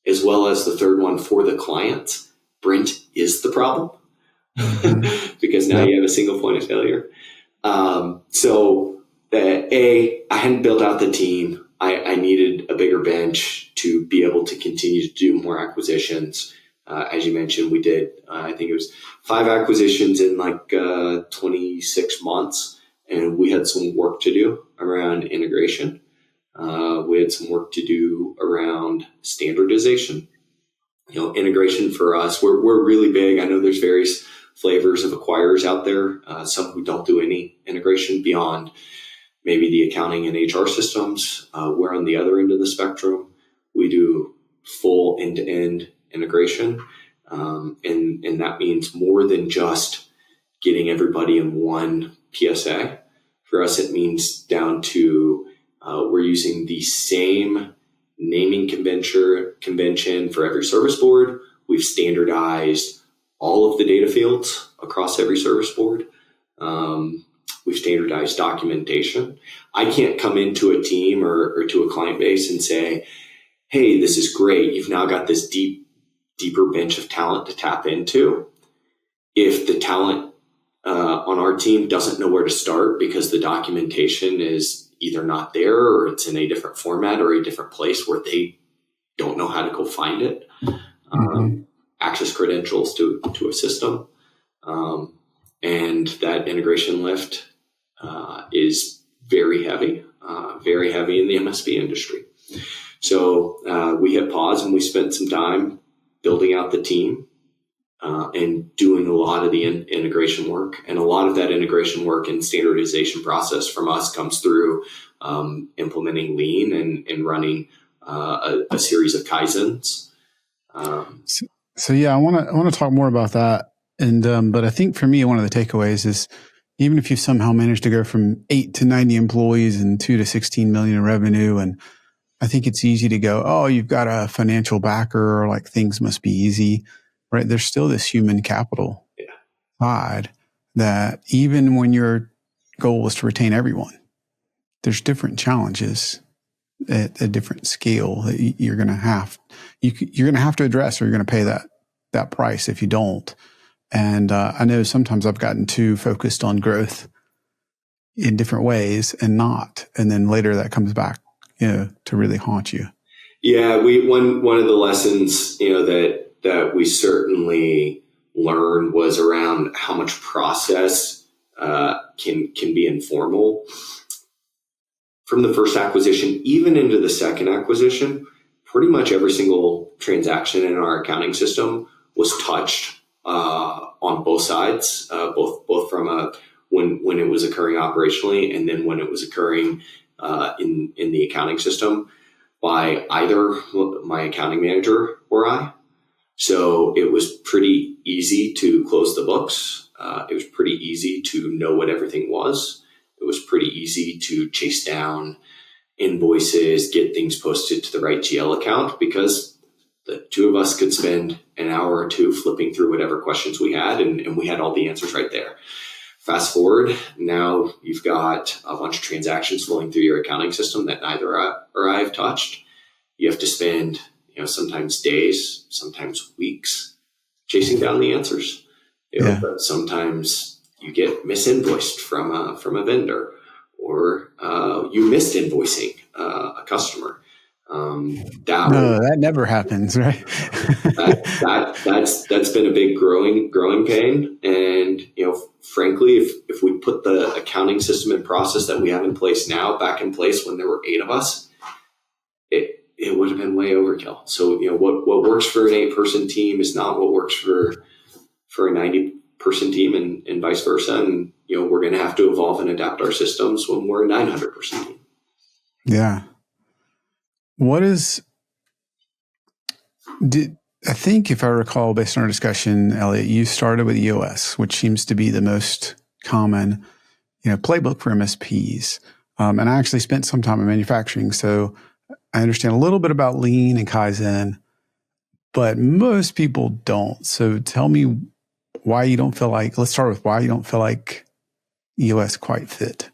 as well as the third one, for the client, Brent is the problem. Because now you have a single point of failure. I hadn't built out the team. I needed a bigger bench to be able to continue to do more acquisitions. As you mentioned, we did, I think it was 5 acquisitions in 26 months. And we had some work to do around integration. We had some work to do around standardization. Integration for us, we're really big. I know there's various flavors of acquirers out there, some who don't do any integration beyond maybe the accounting and HR systems. We're on the other end of the spectrum. We do full end-to-end integration. And that means more than just getting everybody in one PSA. For us, it means down to we're using the same naming convention for every service board. We've standardized all of the data fields across every service board. We've standardized documentation. I can't come into a team or to a client base and say, hey, this is great. You've now got this deeper bench of talent to tap into. If the talent on our team doesn't know where to start because the documentation is either not there or it's in a different format or a different place where they don't know how to go find it. Access credentials to a system. And that integration lift is very heavy in the MSP industry. So we hit pause and we spent some time building out the team and doing a lot of the integration work. And a lot of that integration work and standardization process from us comes through implementing Lean and running a series of Kaizens. So yeah, I want to talk more about that. And but I think for me, one of the takeaways is even if you somehow managed to go from 8 to 90 employees and 2 to 16 million in revenue, and I think it's easy to go, oh, you've got a financial backer, or like things must be easy, right? There's still this human capital side that even when your goal was to retain everyone, there's different challenges at a different scale that you're going to have to address, or you're going to pay that price if you don't. And I know sometimes I've gotten too focused on growth in different ways and then later that comes back, to really haunt you. Yeah, one of the lessons that we certainly learned was around how much process can be informal. From the first acquisition, even into the second acquisition, pretty much every single transaction in our accounting system was touched on both sides, both from a when it was occurring operationally, and then when it was occurring in the accounting system by either my accounting manager or I. So it was pretty easy to close the books. It was pretty easy to know what everything was. It was pretty easy to chase down invoices, get things posted to the right GL account, because the two of us could spend an hour or two flipping through whatever questions we had, and we had all the answers right there. Fast forward, now you've got a bunch of transactions flowing through your accounting system that neither I or I have touched. You have to spend, sometimes days, sometimes weeks chasing down the answers. But sometimes you get misinvoiced from a vendor, or you missed invoicing a customer. That never happens, right? That's been a big growing pain. And frankly, if we put the accounting system and process that we have in place now back in place when there were 8 of us, it would have been way overkill. So what works for an 8-person team is not what works for a 90-person team, and vice versa. And we're going to have to evolve and adapt our systems when we're a 900-person team. Yeah. I think if I recall, based on our discussion, Elliot, you started with EOS, which seems to be the most common, playbook for MSPs. And I actually spent some time in manufacturing, so I understand a little bit about Lean and Kaizen, but most people don't. So tell me why you don't feel like, let's start with why you don't feel like EOS quite fit.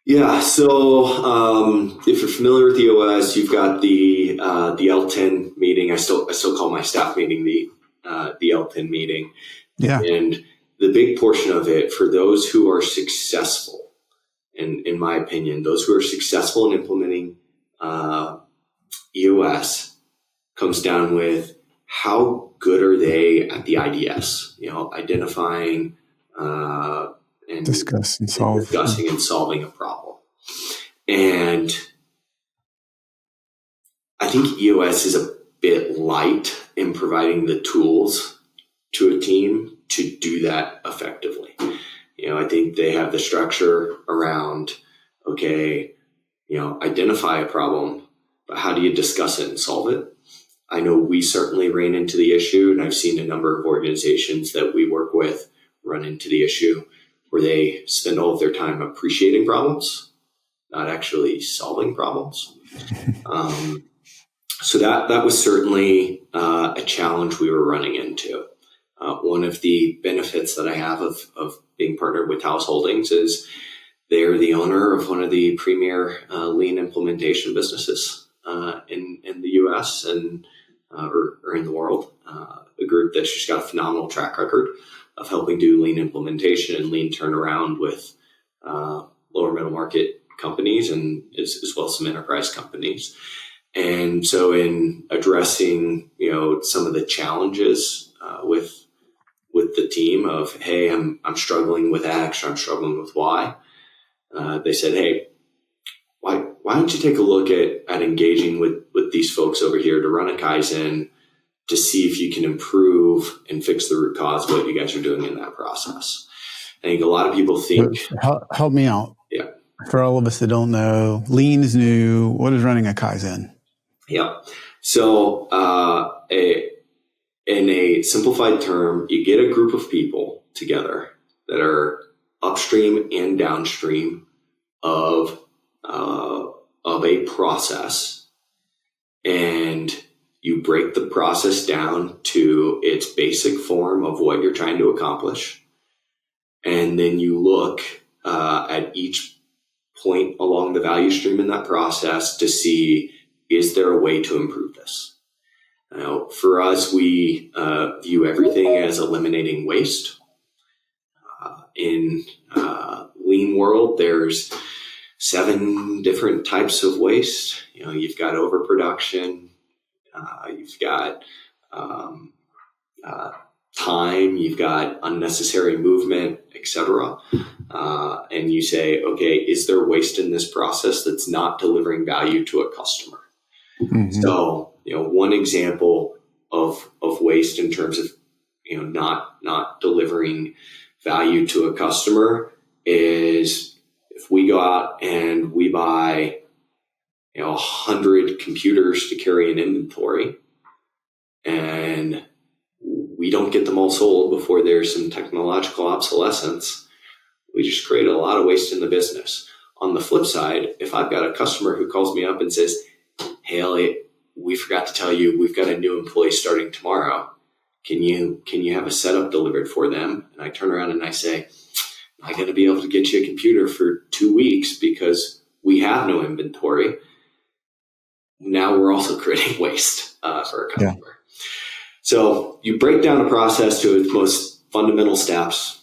Yeah. So if you're familiar with EOS, you've got the L10 meeting. I still call my staff meeting the L10 meeting. Yeah. And the big portion of it, for those who are successful, in my opinion, those who are successful in implementing EOS, comes down with how good are they at the IDS, identifying and discussing and solving a problem. And I think EOS is a bit light in providing the tools to a team to do that effectively. I think they have the structure around, identify a problem, but how do you discuss it and solve it? I know we certainly ran into the issue, and I've seen a number of organizations that we work with run into the issue where they spend all of their time appreciating problems, not actually solving problems. So that was certainly a challenge we were running into. One of the benefits that I have of being partnered with House Holdings is they're the owner of one of the premier lean implementation businesses in the U.S. and or in the world. A group that's just got a phenomenal track record of helping do lean implementation and lean turnaround with lower middle market companies and as well as some enterprise companies. And so in addressing, some of the challenges with the team of, hey, I'm struggling with X, or I'm struggling with Y, they said, hey, why don't you take a look at engaging with these folks over here to run a Kaizen to see if you can improve and fix the root cause of what you guys are doing in that process. I think a lot of people think... Help me out. Yeah. For all of us that don't know, Lean is new. What is running a Kaizen? Yeah. So in a simplified term, you get a group of people together that are upstream and downstream of a process, and you break the process down to its basic form of what you're trying to accomplish. And then you look at each point along the value stream in that process to see, is there a way to improve this? Now, for us, we view everything as eliminating waste. In lean world, there's 7 different types of waste. You've got overproduction, you've got time, you've got unnecessary movement, etc. And you say, okay, is there waste in this process that's not delivering value to a customer? Mm-hmm. So, one example of waste in terms of, not delivering value to a customer is if we go out and we buy 100 computers to carry an inventory, and we don't get them all sold before there's some technological obsolescence, we just create a lot of waste in the business. On the flip side, if I've got a customer who calls me up and says, "Hey, Elliot, we forgot to tell you we've got a new employee starting tomorrow. Can you have a setup delivered for them?" And I turn around and I say, "I'm not going to be able to get you a computer for 2 weeks because we have no inventory." Now we're also creating waste for a customer. Yeah. So you break down a process to its most fundamental steps.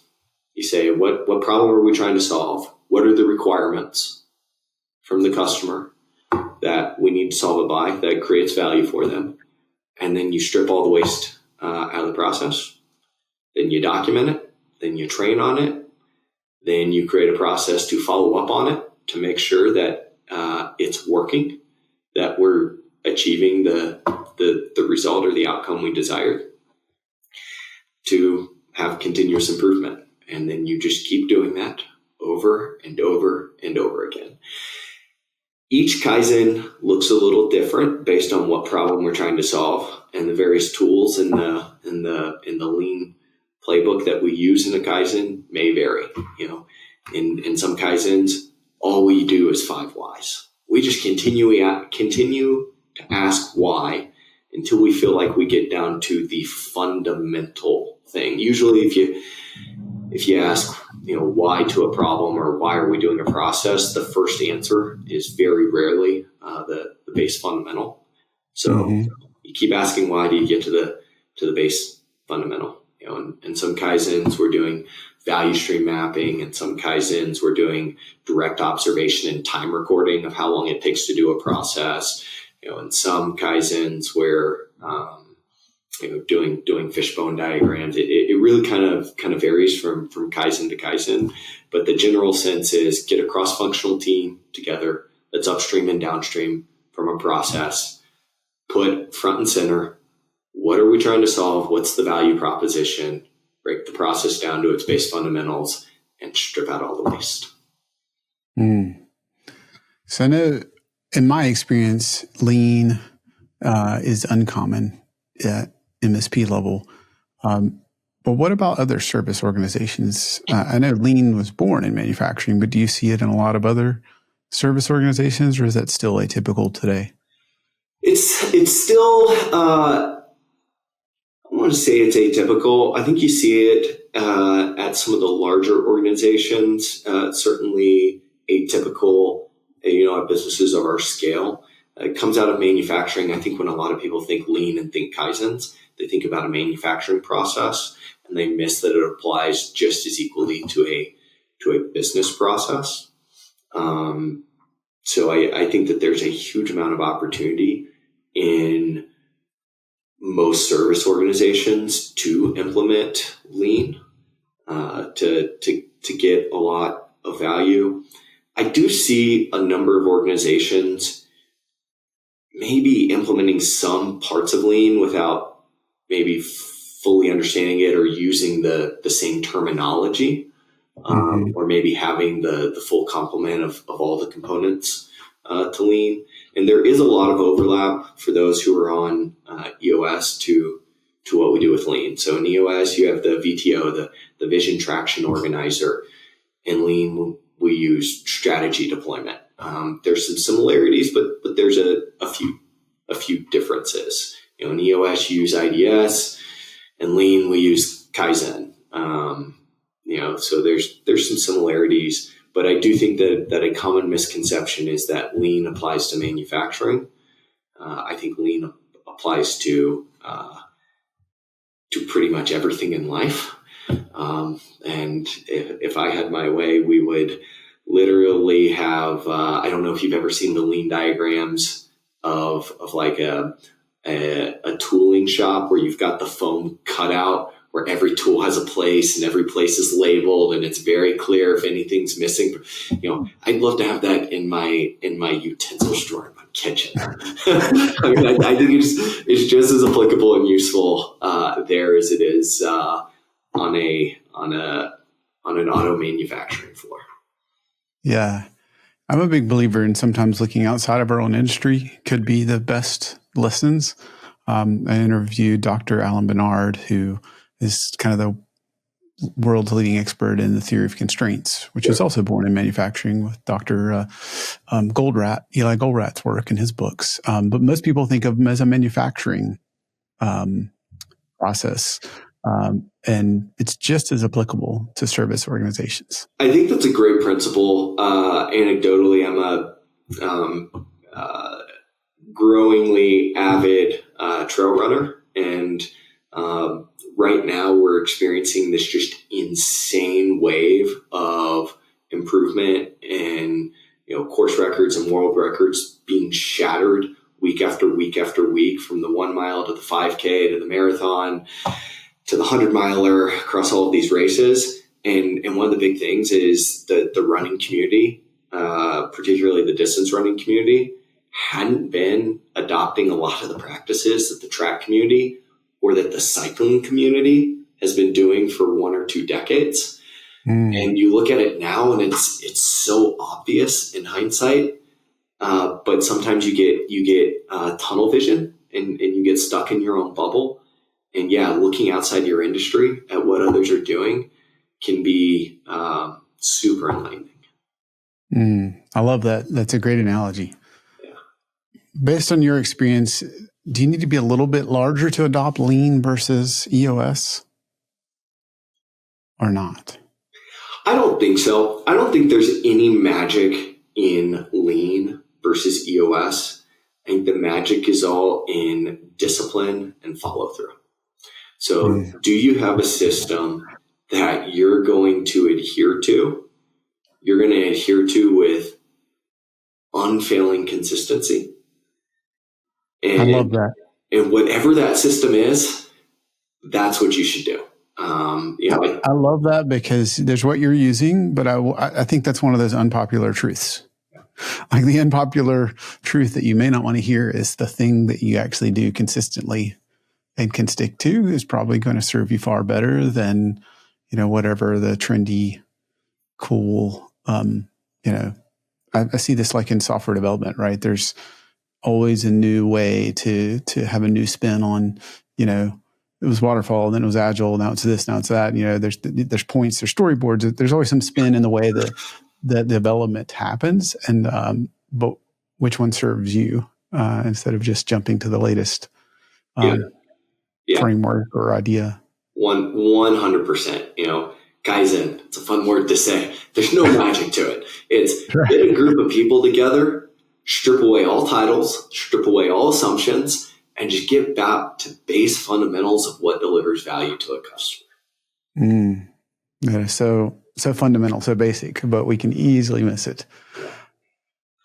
You say, what problem are we trying to solve? What are the requirements from the customer that we need to solve it by that creates value for them? And then you strip all the waste out of the process. Then you document it. Then you train on it. Then you create a process to follow up on it to make sure that it's working, that we're achieving the result or the outcome we desired, to have continuous improvement. And then you just keep doing that over and over and over again. Each Kaizen looks a little different based on what problem we're trying to solve, and the various tools in the lean playbook that we use in a Kaizen may vary. In some Kaizens, all we do is 5 whys. We just continue to ask why until we feel like we get down to the fundamental thing. Usually, if you ask, why to a problem or why are we doing a process, the first answer is very rarely the base fundamental. So you keep asking why do you get to the base fundamental. In some Kaizens we're doing value stream mapping, and some Kaizens we're doing direct observation and time recording of how long it takes to do a process. In some Kaizens we're doing fishbone diagrams. It really kind of varies from Kaizen to Kaizen, but the general sense is get a cross-functional team together that's upstream and downstream from a process, put front and center, what are we trying to solve? What's the value proposition? Break the process down to its base fundamentals and strip out all the waste. So I know in my experience, lean is uncommon at MSP level. But what about other service organizations? I know lean was born in manufacturing, but do you see it in a lot of other service organizations, or is that still atypical today? It's still, I want to say it's atypical. I think you see it at some of the larger organizations, certainly atypical, at businesses of our scale. It comes out of manufacturing. I think when a lot of people think lean and think Kaizens, they think about a manufacturing process, and they miss that it applies just as equally to a business process. So I think that there's a huge amount of opportunity in most service organizations to implement lean, to get a lot of value. I do see a number of organizations maybe implementing some parts of lean without maybe fully understanding it or using the same terminology, or maybe having the full complement of all the components to lean. And there is a lot of overlap for those who are on EOS to what we do with lean. So in EOS, you have the VTO, the Vision Traction Organizer. In lean, we use strategy deployment. There's some similarities, but there's a few differences. In EOS, you use IDS. In lean, we use Kaizen. So there's some similarities, but I do think that a common misconception is that lean applies to manufacturing. I think lean applies to pretty much everything in life. And if I had my way, we would literally have, I don't know if you've ever seen the lean diagrams of like a tooling shop where you've got the foam cutout where every tool has a place and every place is labeled and it's very clear if anything's missing. I'd love to have that in my utensil drawer in my kitchen. I think it's just as applicable and useful there as it is on a on an auto manufacturing floor. Yeah. I'm a big believer in sometimes looking outside of our own industry could be the best lessons. I interviewed Dr. Alan Bernard, who is kind of the world's leading expert in the theory of constraints, which is also born in manufacturing with Dr. Eli Goldrat's work in his books. But most people think of them as a manufacturing process. And it's just as applicable to service organizations. I think that's a great principle. Anecdotally, I'm a growingly avid trail runner, and right now we're experiencing this just insane wave of improvement and course records and world records being shattered week after week after week, from the 1 mile to the 5K to the marathon to the 100-miler, across all of these races. And one of the big things is that the running community, particularly the distance running community, hadn't been adopting a lot of the practices that the track community or that the cycling community has been doing for 1 or 2 decades. And you look at it now and it's so obvious in hindsight. But sometimes you get tunnel vision and you get stuck in your own bubble. And looking outside your industry at what others are doing can be super enlightening. I love that. That's a great analogy. Yeah. Based on your experience, do you need to be a little bit larger to adopt lean versus EOS or not? I don't think so. I don't think there's any magic in lean versus EOS. I think the magic is all in discipline and follow through. So do you have a system that you're going to adhere to? You're going to adhere to with unfailing consistency. And, I love that. And whatever that system is, that's what you should do. I love that because there's what you're using, but I think that's one of those unpopular truths. Like the unpopular truth that you may not want to hear is the thing that you actually do consistently and can stick to is probably going to serve you far better than, whatever the trendy, cool, I see this like in software development, right? There's always a new way to have a new spin on, it was waterfall, then it was agile, now it's this, now it's that. There's points, there's storyboards. There's always some spin in the way that the development happens, and but which one serves you instead of just jumping to the latest framework or idea. 100%. Kaizen, it's a fun word to say. There's no magic to it. It's get a group of people together, strip away all titles, strip away all assumptions, and just get back to base fundamentals of what delivers value to a customer. That is so fundamental, so basic, but we can easily miss it.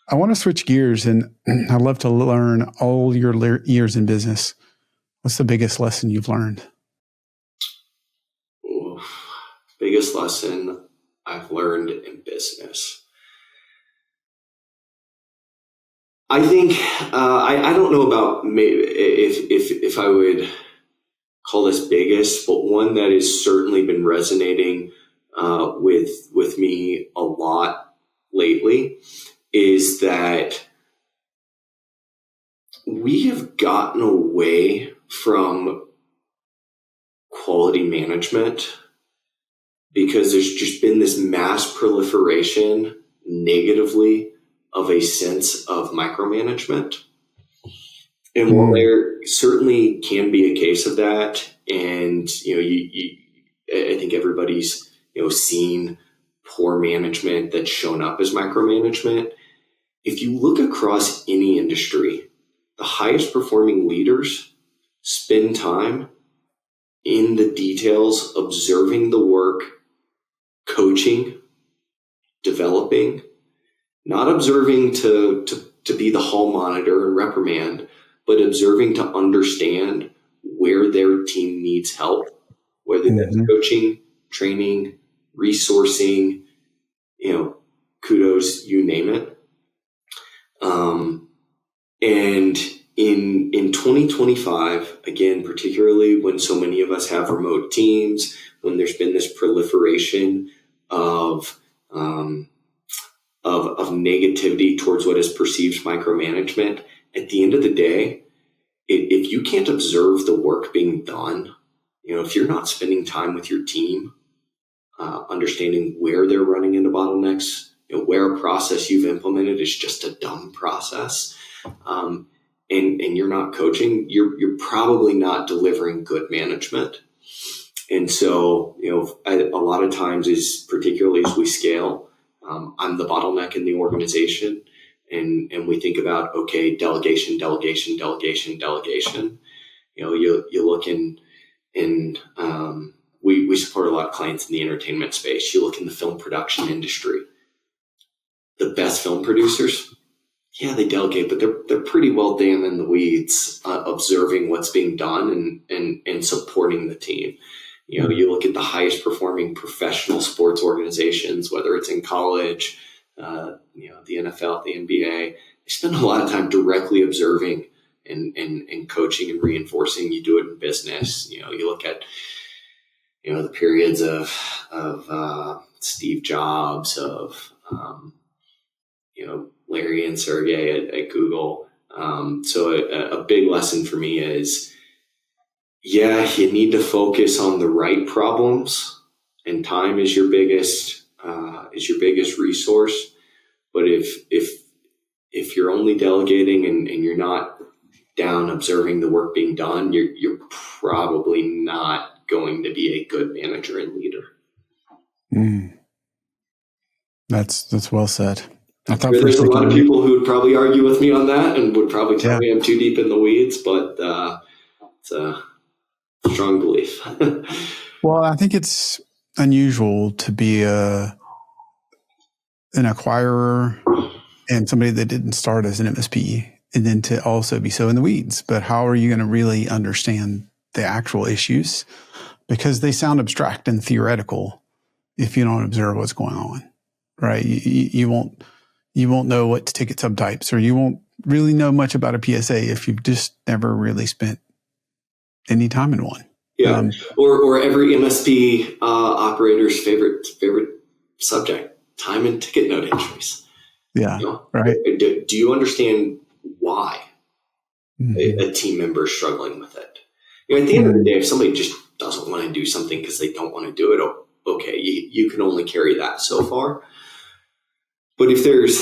I want to switch gears, and I'd love to learn all your years in business. What's the biggest lesson you've learned? Biggest lesson I've learned in business. I think I don't know about maybe if I would call this biggest, but one that has certainly been resonating with me a lot lately is that we have gotten away from quality management because there's just been this mass proliferation negatively of a sense of micromanagement. And while there certainly can be a case of that, and I think everybody's seen poor management that's shown up as micromanagement. If you look across any industry, the highest performing leaders spend time in the details, observing the work, coaching, developing, not observing to be the hall monitor and reprimand, but observing to understand where their team needs help, whether that's coaching, training, resourcing, kudos, you name it. And in 2025, again, particularly when so many of us have remote teams, when there's been this proliferation of negativity towards what is perceived micromanagement. At the end of the day, if you can't observe the work being done, if you're not spending time with your team, understanding where they're running into bottlenecks, where a process you've implemented is just a dumb process, and you're not coaching, you're probably not delivering good management. And so, a lot of times, particularly as we scale, I'm the bottleneck in the organization, and we think about, okay, delegation. You look in we support a lot of clients in the entertainment space. You look in the film production industry, the best film producers, yeah, they delegate, but they're pretty well damn in the weeds, observing what's being done and supporting the team. You look at the highest performing professional sports organizations, whether it's in college, the NFL, the NBA, they spend a lot of time directly observing and coaching and reinforcing. You do it in business. You look at, the periods of Steve Jobs, of, Larry and Sergey at Google. So a big lesson for me is, yeah, you need to focus on the right problems, and time is your biggest resource. But if you're only delegating and you're not down observing the work being done, you're probably not going to be a good manager and leader. That's well said. There's a lot of people who would probably argue with me on that and would probably tell me I'm too deep in the weeds, but it's a strong belief. Well, I think it's unusual to be an acquirer and somebody that didn't start as an MSP, and then to also be so in the weeds. But how are you going to really understand the actual issues? Because they sound abstract and theoretical if you don't observe what's going on, right? You won't know what ticket subtypes, or you won't really know much about a PSA if you've just never really spent any time in one. Yeah, or every MSP operator's favorite subject: time and ticket note entries. Yeah, right. Do you understand why a team member is struggling with it? At the end of the day, if somebody just doesn't want to do something because they don't want to do it, okay, you can only carry that so far. But if there's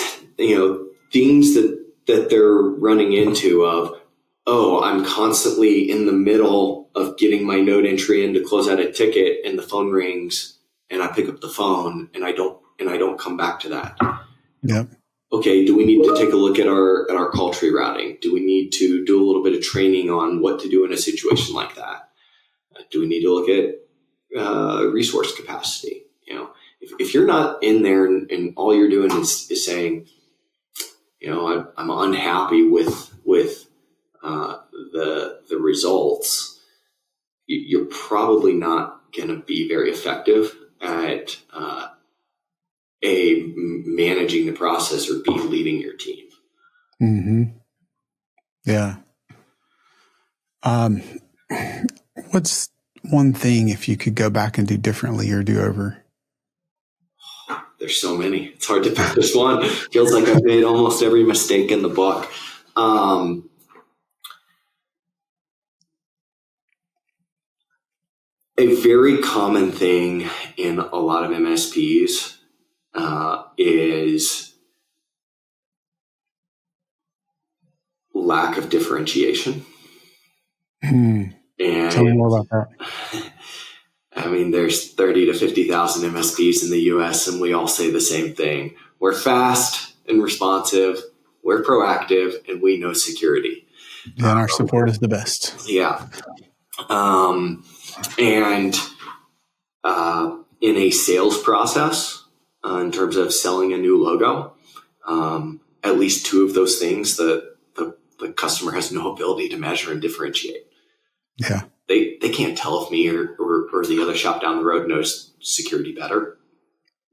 things that they're running into of, oh, I'm constantly in the middle of getting my note entry in to close out a ticket, and the phone rings, and I pick up the phone, and I don't come back to that. Yep. Okay, do we need to take a look at our call tree routing? Do we need to do a little bit of training on what to do in a situation like that? Do we need to look at resource capacity? If you're not in there and all you're doing is saying, I'm unhappy with the results, you're probably not going to be very effective at A, managing the process, or B, leading your team. Mm-hmm. Yeah. What's one thing, if you could go back and do differently or do over? There's so many. It's hard to pick just one. Feels like I've made almost every mistake in the book. A very common thing in a lot of MSPs is lack of differentiation. And tell me more about that. I mean, there's 30 to 50,000 MSPs in the US, and we all say the same thing. We're fast and responsive, we're proactive, and we know security. And our support is the best. Yeah. And in a sales process, in terms of selling a new logo, at least two of those things the customer has no ability to measure and differentiate. Yeah. They can't tell if me or the other shop down the road knows security better.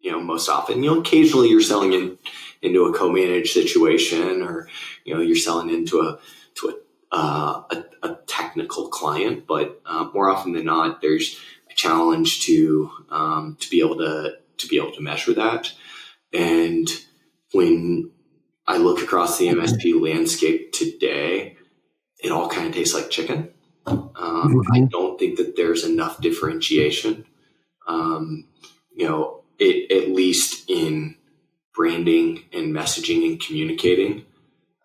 Most often, occasionally you're selling into a co-managed situation, or, you're selling into a technical client, but more often than not, there's a challenge to be able to to be able to measure that. And when I look across the MSP landscape today, it all kind of tastes like chicken. I don't think that there's enough differentiation, at least in branding and messaging and communicating.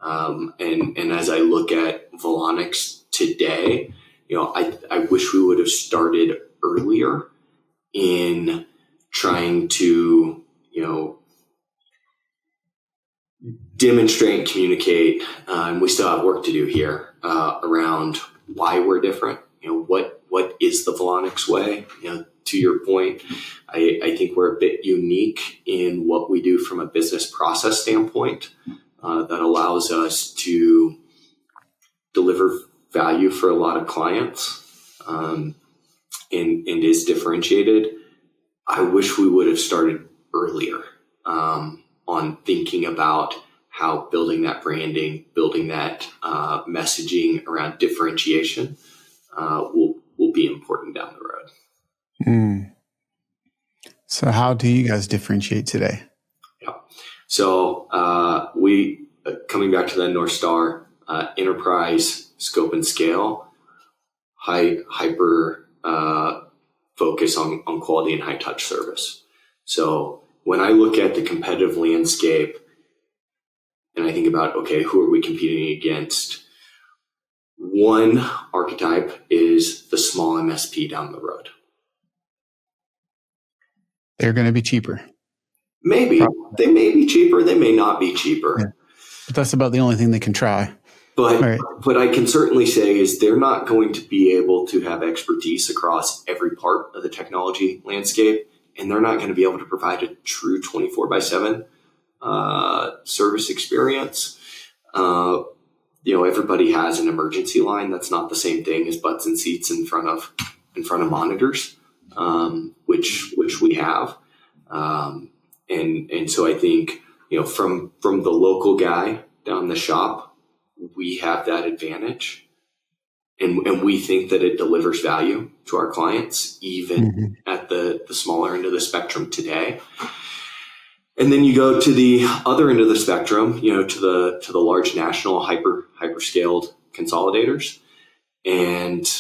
And as I look at Volonix today, I wish we would have started earlier in trying to, demonstrate and communicate. And we still have work to do here around why we're different. What is the Volonix way? To your point, I think we're a bit unique in what we do from a business process standpoint that allows us to deliver value for a lot of clients and is differentiated. I wish we would have started earlier on thinking about how building that branding, building that messaging around differentiation will be important down the road. So how do you guys differentiate today? Yeah. So we, coming back to the North Star, enterprise, scope and scale, hyper focus on quality and high touch service. So when I look at the competitive landscape and I think about, okay, who are we competing against? One archetype is the small MSP down the road. They're going to be cheaper. Maybe. Probably. They may be cheaper. They may not be cheaper. Yeah. But that's about the only thing they can try. But right. What I can certainly say is they're not going to be able to have expertise across every part of the technology landscape, and they're not going to be able to provide a true 24/7 service experience. Everybody has an emergency line. That's not the same thing as butts and seats in front of monitors, which we have. And so I think, from the local guy down the shop, we have that advantage, and we think that it delivers value to our clients, even at the smaller end of the spectrum today. And then you go to the other end of the spectrum, to the large national hyper-scaled consolidators, and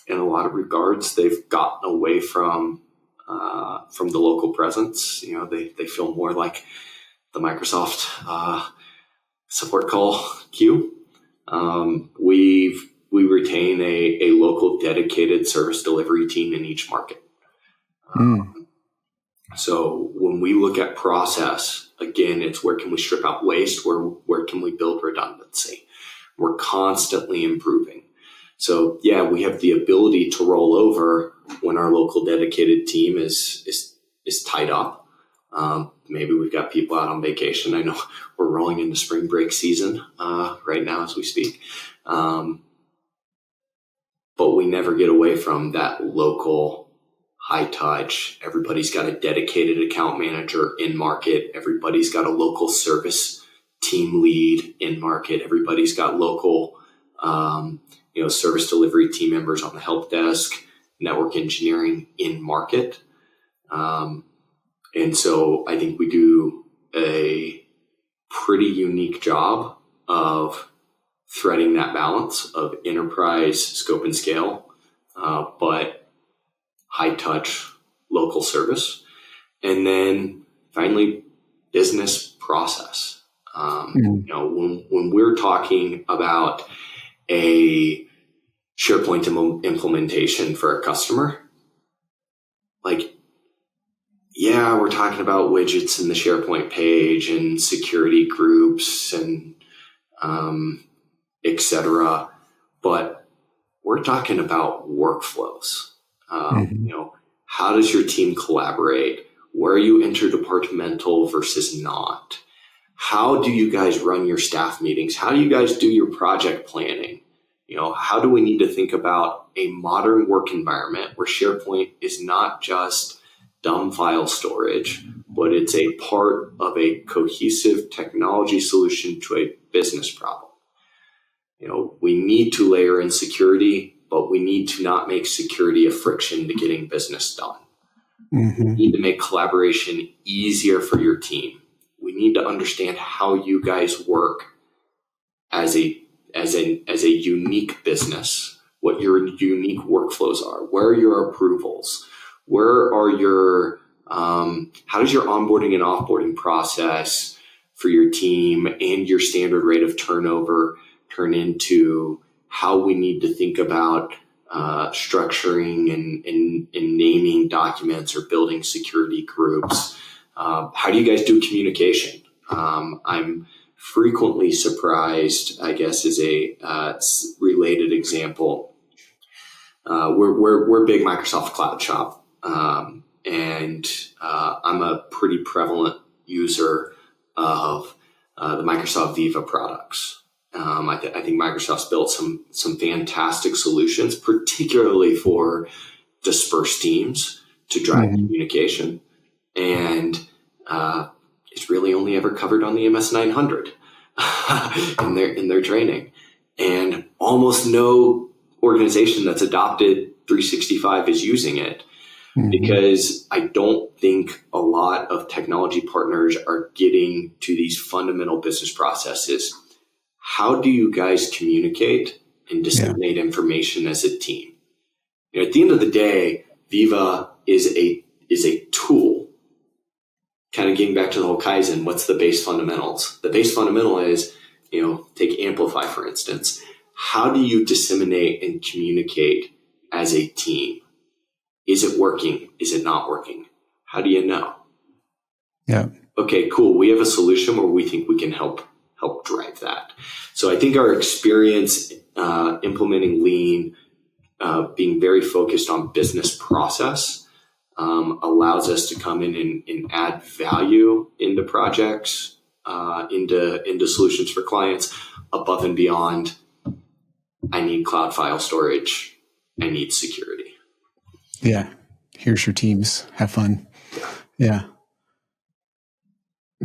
in a lot of regards, they've gotten away from the local presence. They feel more like the Microsoft support call queue. We retain a local dedicated service delivery team in each market. So when we look at process, again, it's where can we strip out waste? Where can we build redundancy? We're constantly improving. So yeah, we have the ability to roll over when our local dedicated team is tied up. Maybe we've got people out on vacation. I know we're rolling into spring break season right now as we speak. But we never get away from that local high touch. Everybody's got a dedicated account manager in market. Everybody's got a local service team lead in market. Everybody's got local, service delivery team members on the help desk, network engineering in market. And so I think we do a pretty unique job of threading that balance of enterprise scope and scale, but high touch local service. And then finally, business process. When we're talking about a SharePoint implementation for a customer, we're talking about widgets in the SharePoint page and security groups and et cetera. But we're talking about workflows. How does your team collaborate? Where are you interdepartmental versus not? How do you guys run your staff meetings? How do you guys do your project planning? How do we need to think about a modern work environment where SharePoint is not just dumb file storage, but it's a part of a cohesive technology solution to a business problem? We need to layer in security, but we need to not make security a friction to getting business done. We need to make collaboration easier for your team. We need to understand how you guys work as a unique business, what your unique workflows are, where are your approvals, where are your how does your onboarding and offboarding process for your team and your standard rate of turnover turn into how we need to think about structuring and naming documents or building security groups. How do you guys do communication? I'm frequently surprised, I guess, is a related example. We're a big Microsoft cloud shop, and I'm a pretty prevalent user of the Microsoft Viva products. I think Microsoft's built some fantastic solutions, particularly for dispersed teams to drive communication, and it's really only ever covered on the MS 900 in their training, and almost no organization that's adopted 365 is using it. Because I don't think a lot of technology partners are getting to these fundamental business processes. How do you guys communicate and disseminate information as a team? At the end of the day, Viva is a tool. Kind of getting back to the whole Kaizen, what's the base fundamentals? The base fundamental is, take Amplify, for instance. How do you disseminate and communicate as a team? Is it working? Is it not working? How do you know? Yeah. Okay, cool. We have a solution where we think we can help drive that. So I think our experience implementing Lean, being very focused on business process, allows us to come in and add value into projects, into solutions for clients above and beyond. I need cloud file storage. I need security. Yeah. Here's your teams. Have fun. Yeah.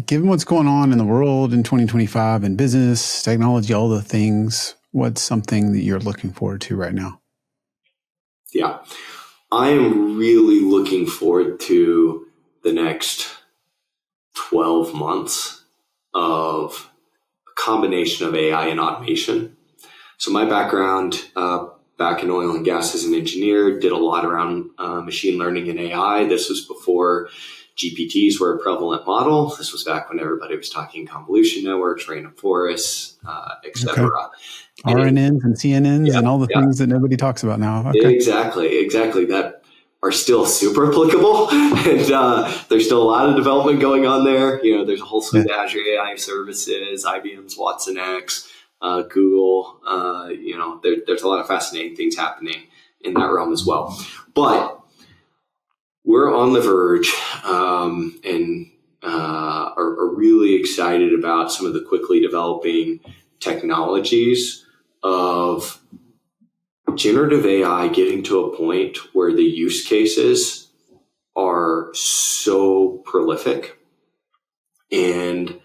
Given what's going on in the world in 2025 and business, technology, all the things, what's something that you're looking forward to right now? Yeah. I am really looking forward to the next 12 months of a combination of AI and automation. So my background, back in oil and gas as an engineer, did a lot around machine learning and AI. This was before GPTs were a prevalent model. This was back when everybody was talking convolution networks, random forests, et cetera. Okay. RNNs and CNNs and all the things that nobody talks about now. Okay. Exactly. That are still super applicable. And there's still a lot of development going on there. There's a whole suite of Azure AI services, IBM's Watson X, Google, there's a lot of fascinating things happening in that realm as well. But we're on the verge and are really excited about some of the quickly developing technologies of generative AI getting to a point where the use cases are so prolific. And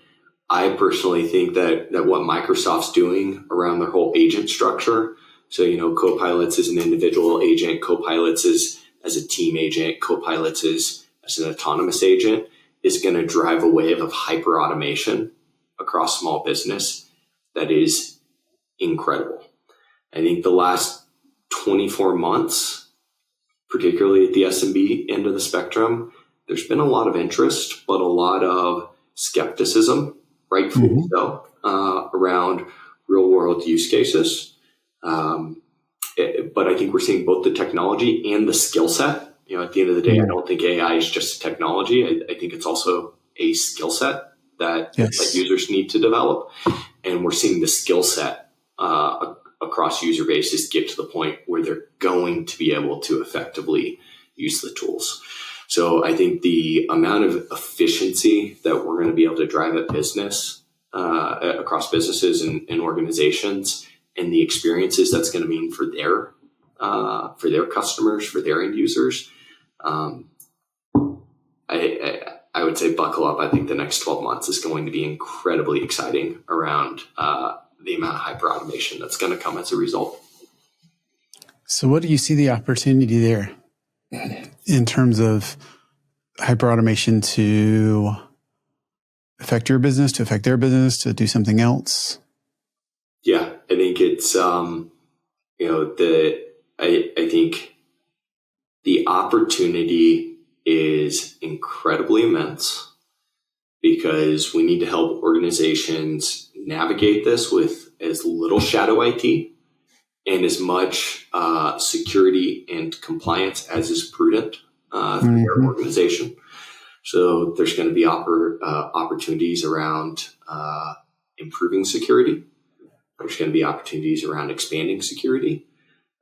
I personally think that what Microsoft's doing around their whole agent structure, so, Copilots is an individual agent, Copilots is as a team agent, Copilots is as an autonomous agent, is going to drive a wave of hyper automation across small business that is incredible. I think the last 24 months, particularly at the SMB end of the spectrum, there's been a lot of interest, but a lot of skepticism, rightfully so, around real world use cases. But I think we're seeing both the technology and the skill set. At the end of the day, I don't think AI is just technology. I think it's also a skill set that users need to develop. And we're seeing the skill set across user bases get to the point where they're going to be able to effectively use the tools. So I think the amount of efficiency that we're going to be able to drive at business, across businesses and organizations, and the experiences that's going to mean for their customers, for their end users, I would say buckle up. I think the next 12 months is going to be incredibly exciting around the amount of hyper automation that's going to come as a result. So what do you see the opportunity there in terms of hyperautomation to affect your business, to affect their business, to do something else? Yeah, I think it's, I think the opportunity is incredibly immense because we need to help organizations navigate this with as little shadow IT and as much security and compliance as is prudent for their organization. So there's going to be opportunities around improving security. There's going to be opportunities around expanding security.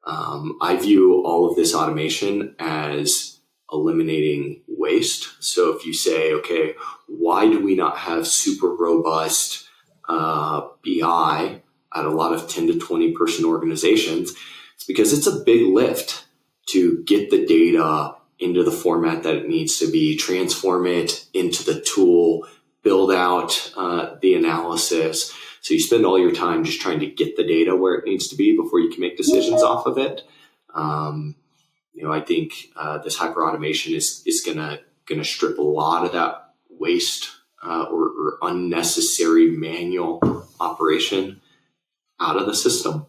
I view all of this automation as eliminating waste. So if you say, okay, why do we not have super robust BI at a lot of 10 to 20 person organizations? It's because it's a big lift to get the data into the format that it needs to be, transform it into the tool, build out the analysis. So you spend all your time just trying to get the data where it needs to be before you can make decisions off of it. I think this hyperautomation is gonna strip a lot of that waste or unnecessary manual operation out of the system.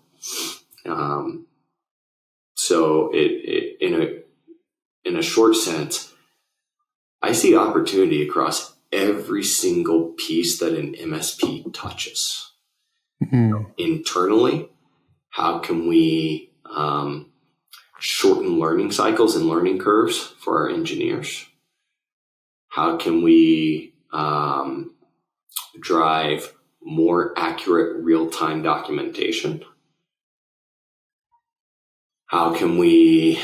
So in a short sense, I see opportunity across every single piece that an MSP touches. Internally, how can we shorten learning cycles and learning curves for our engineers? How can we drive more accurate real-time documentation? How can we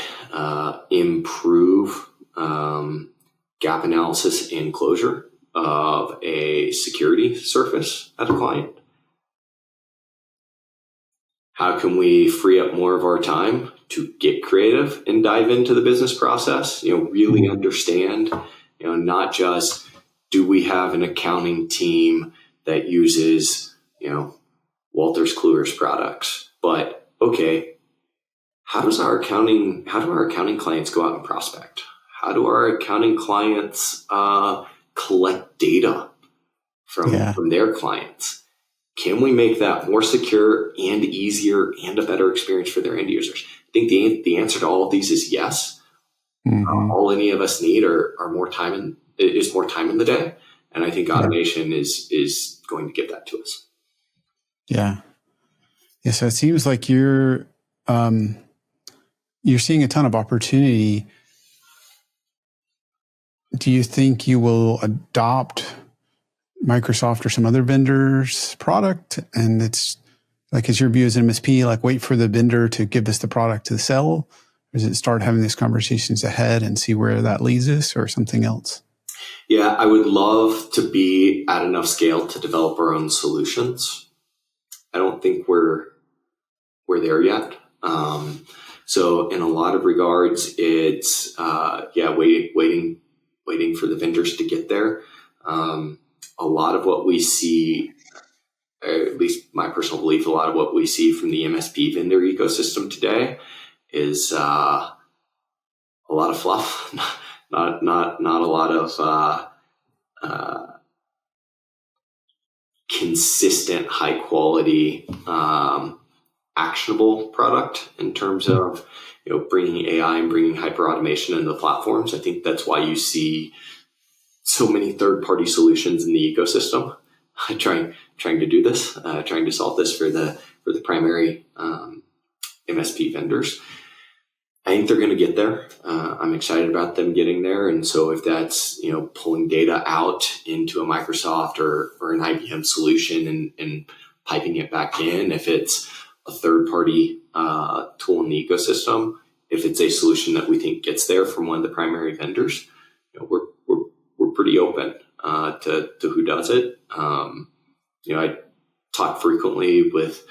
improve gap analysis and closure of a security surface at a client? How can we free up more of our time to get creative and dive into the business process? Really understand, not just do we have an accounting team that uses, Wolters Kluwer's products, but okay, how do our accounting clients go out and prospect? How do our accounting clients collect data from their clients? Can we make that more secure and easier and a better experience for their end users? I think the answer to all of these is yes. All any of us need are more time in the day, and I think automation is going to give that to us. Yeah. So it seems like you're seeing a ton of opportunity. Do you think you will adopt Microsoft or some other vendor's product? And it's like, is your view as an MSP, like wait for the vendor to give us the product to sell? Or is it start having these conversations ahead and see where that leads us, or something else? Yeah, I would love to be at enough scale to develop our own solutions. I don't think we're there yet. So in a lot of regards, it's waiting for the vendors to get there. A lot of what we see, at least my personal belief, a lot of what we see from the MSP vendor ecosystem today is a lot of fluff, not a lot of consistent, high quality, actionable product in terms of bringing AI and bringing hyper automation into the platforms. I think that's why you see so many third-party solutions in the ecosystem trying to do this, trying to solve this for the primary MSP vendors. I think they're going to get there. I'm excited about them getting there. And so if that's pulling data out into a Microsoft or an IBM solution and piping it back in, if it's a third-party tool in the ecosystem, if it's a solution that we think gets there from one of the primary vendors, we're pretty open to who does it. I talk frequently with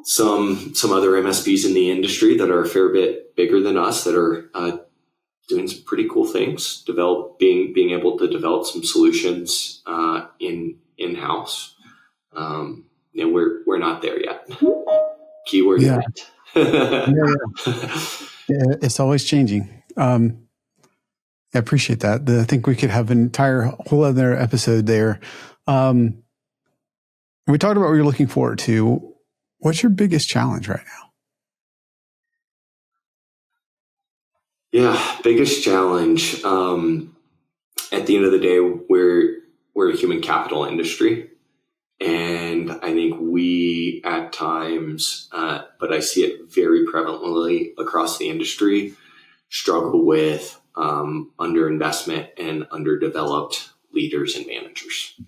some other MSPs in the industry that are a fair bit bigger than us that are doing some pretty cool things, being able to develop some solutions in-house. We're not there yet. Keyword yet. Yeah, it's always changing. I appreciate that. I think we could have an entire whole other episode there. We talked about what you're looking forward to. What's your biggest challenge right now? Yeah, biggest challenge. At the end of the day, we're a human capital industry. And I think we at times, but I see it very prevalently across the industry, struggle with underinvestment and underdeveloped leaders and managers.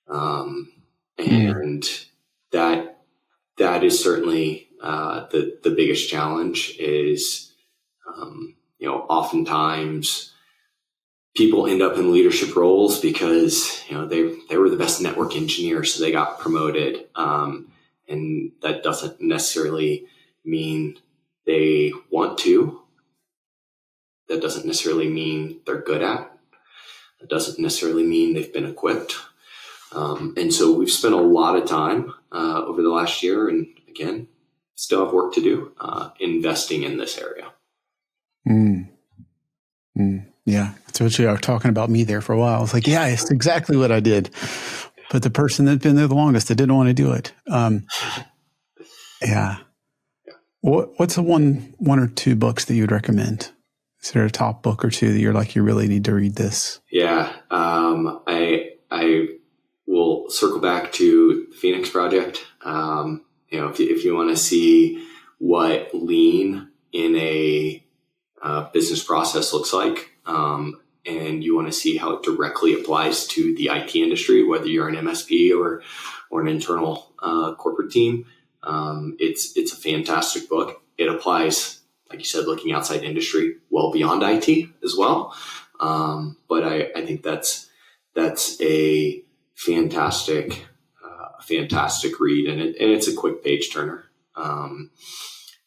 And that is certainly the biggest challenge is, oftentimes people end up in leadership roles because, they were the best network engineer, so they got promoted. And that doesn't necessarily mean they want to. That doesn't necessarily mean they're good at. That doesn't necessarily mean they've been equipped. And so we've spent a lot of time over the last year, and again, still have work to do, investing in this area. Yeah. So you were talking about me there for a while. I was like, yeah, it's exactly what I did. But the person that's been there the longest, they didn't want to do it. Yeah. What's the one or two books that you would recommend? Is there a top book or two that you're like, you really need to read this? Yeah. I will circle back to the Phoenix Project. If you want to see what lean in a business process looks like, and you want to see how it directly applies to the IT industry, whether you're an MSP or an internal corporate team, it's a fantastic book. It applies, like you said, looking outside industry, well beyond IT as well. But I think that's a fantastic read, and it's a quick page turner.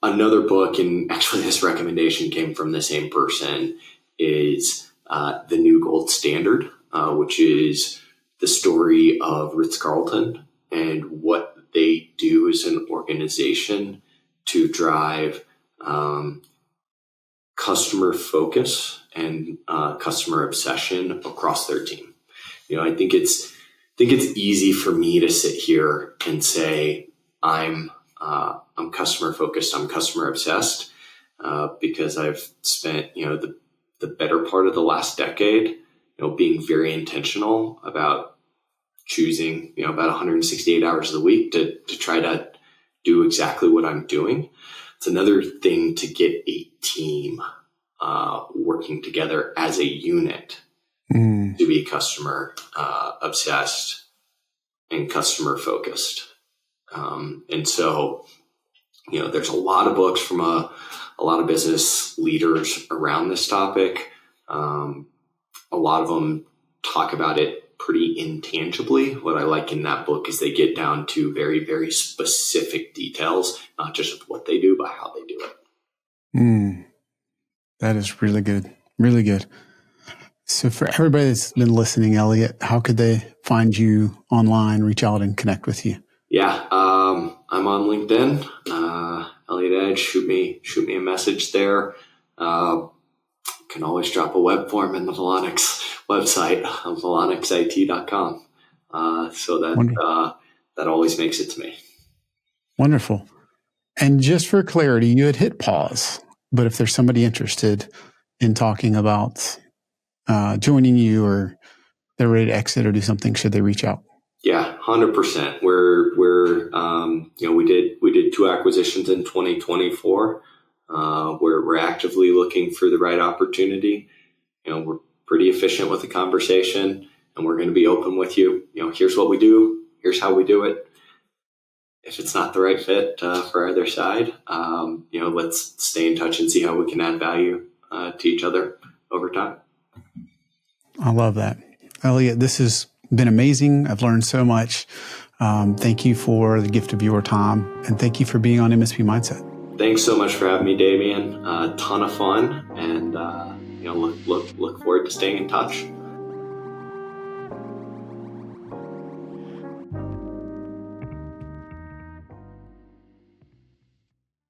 Another book, and actually this recommendation came from the same person, is The New Gold Standard, which is the story of Ritz-Carlton and what they do as an organization to drive customer focus and customer obsession across their team. I think it's easy for me to sit here and say I'm customer focused, I'm customer obsessed, because I've spent the better part of the last decade being very intentional about choosing about 168 hours of the week to try to do exactly what I'm doing. It's another thing to get a team working together as a unit to be customer obsessed and customer focused. And so, there's a lot of books from a lot of business leaders around this topic. A lot of them talk about it pretty intangibly. What I like in that book is they get down to very, very specific details, not just of what they do, but how they do it. That is really good. Really good. So for everybody that's been listening, Elliot, how could they find you online, reach out and connect with you? Yeah. I'm on LinkedIn, Elliot Edge, shoot me a message there. Can always drop a web form in the Volonix website, volonixit.com. So that always makes it to me. Wonderful. And just for clarity, you had hit pause, but if there's somebody interested in talking about joining you, or they're ready to exit or do something, should they reach out? Yeah, 100%. We did 2 acquisitions in 2024. We're actively looking for the right opportunity. We're pretty efficient with the conversation, and we're going to be open with you. Here's what we do. Here's how we do it. If it's not the right fit for either side, let's stay in touch and see how we can add value to each other over time. I love that. Elliot, this has been amazing. I've learned so much. Thank you for the gift of your time, and thank you for being on MSP Mindset. Thanks so much for having me, Damien. A ton of fun, and look forward to staying in touch.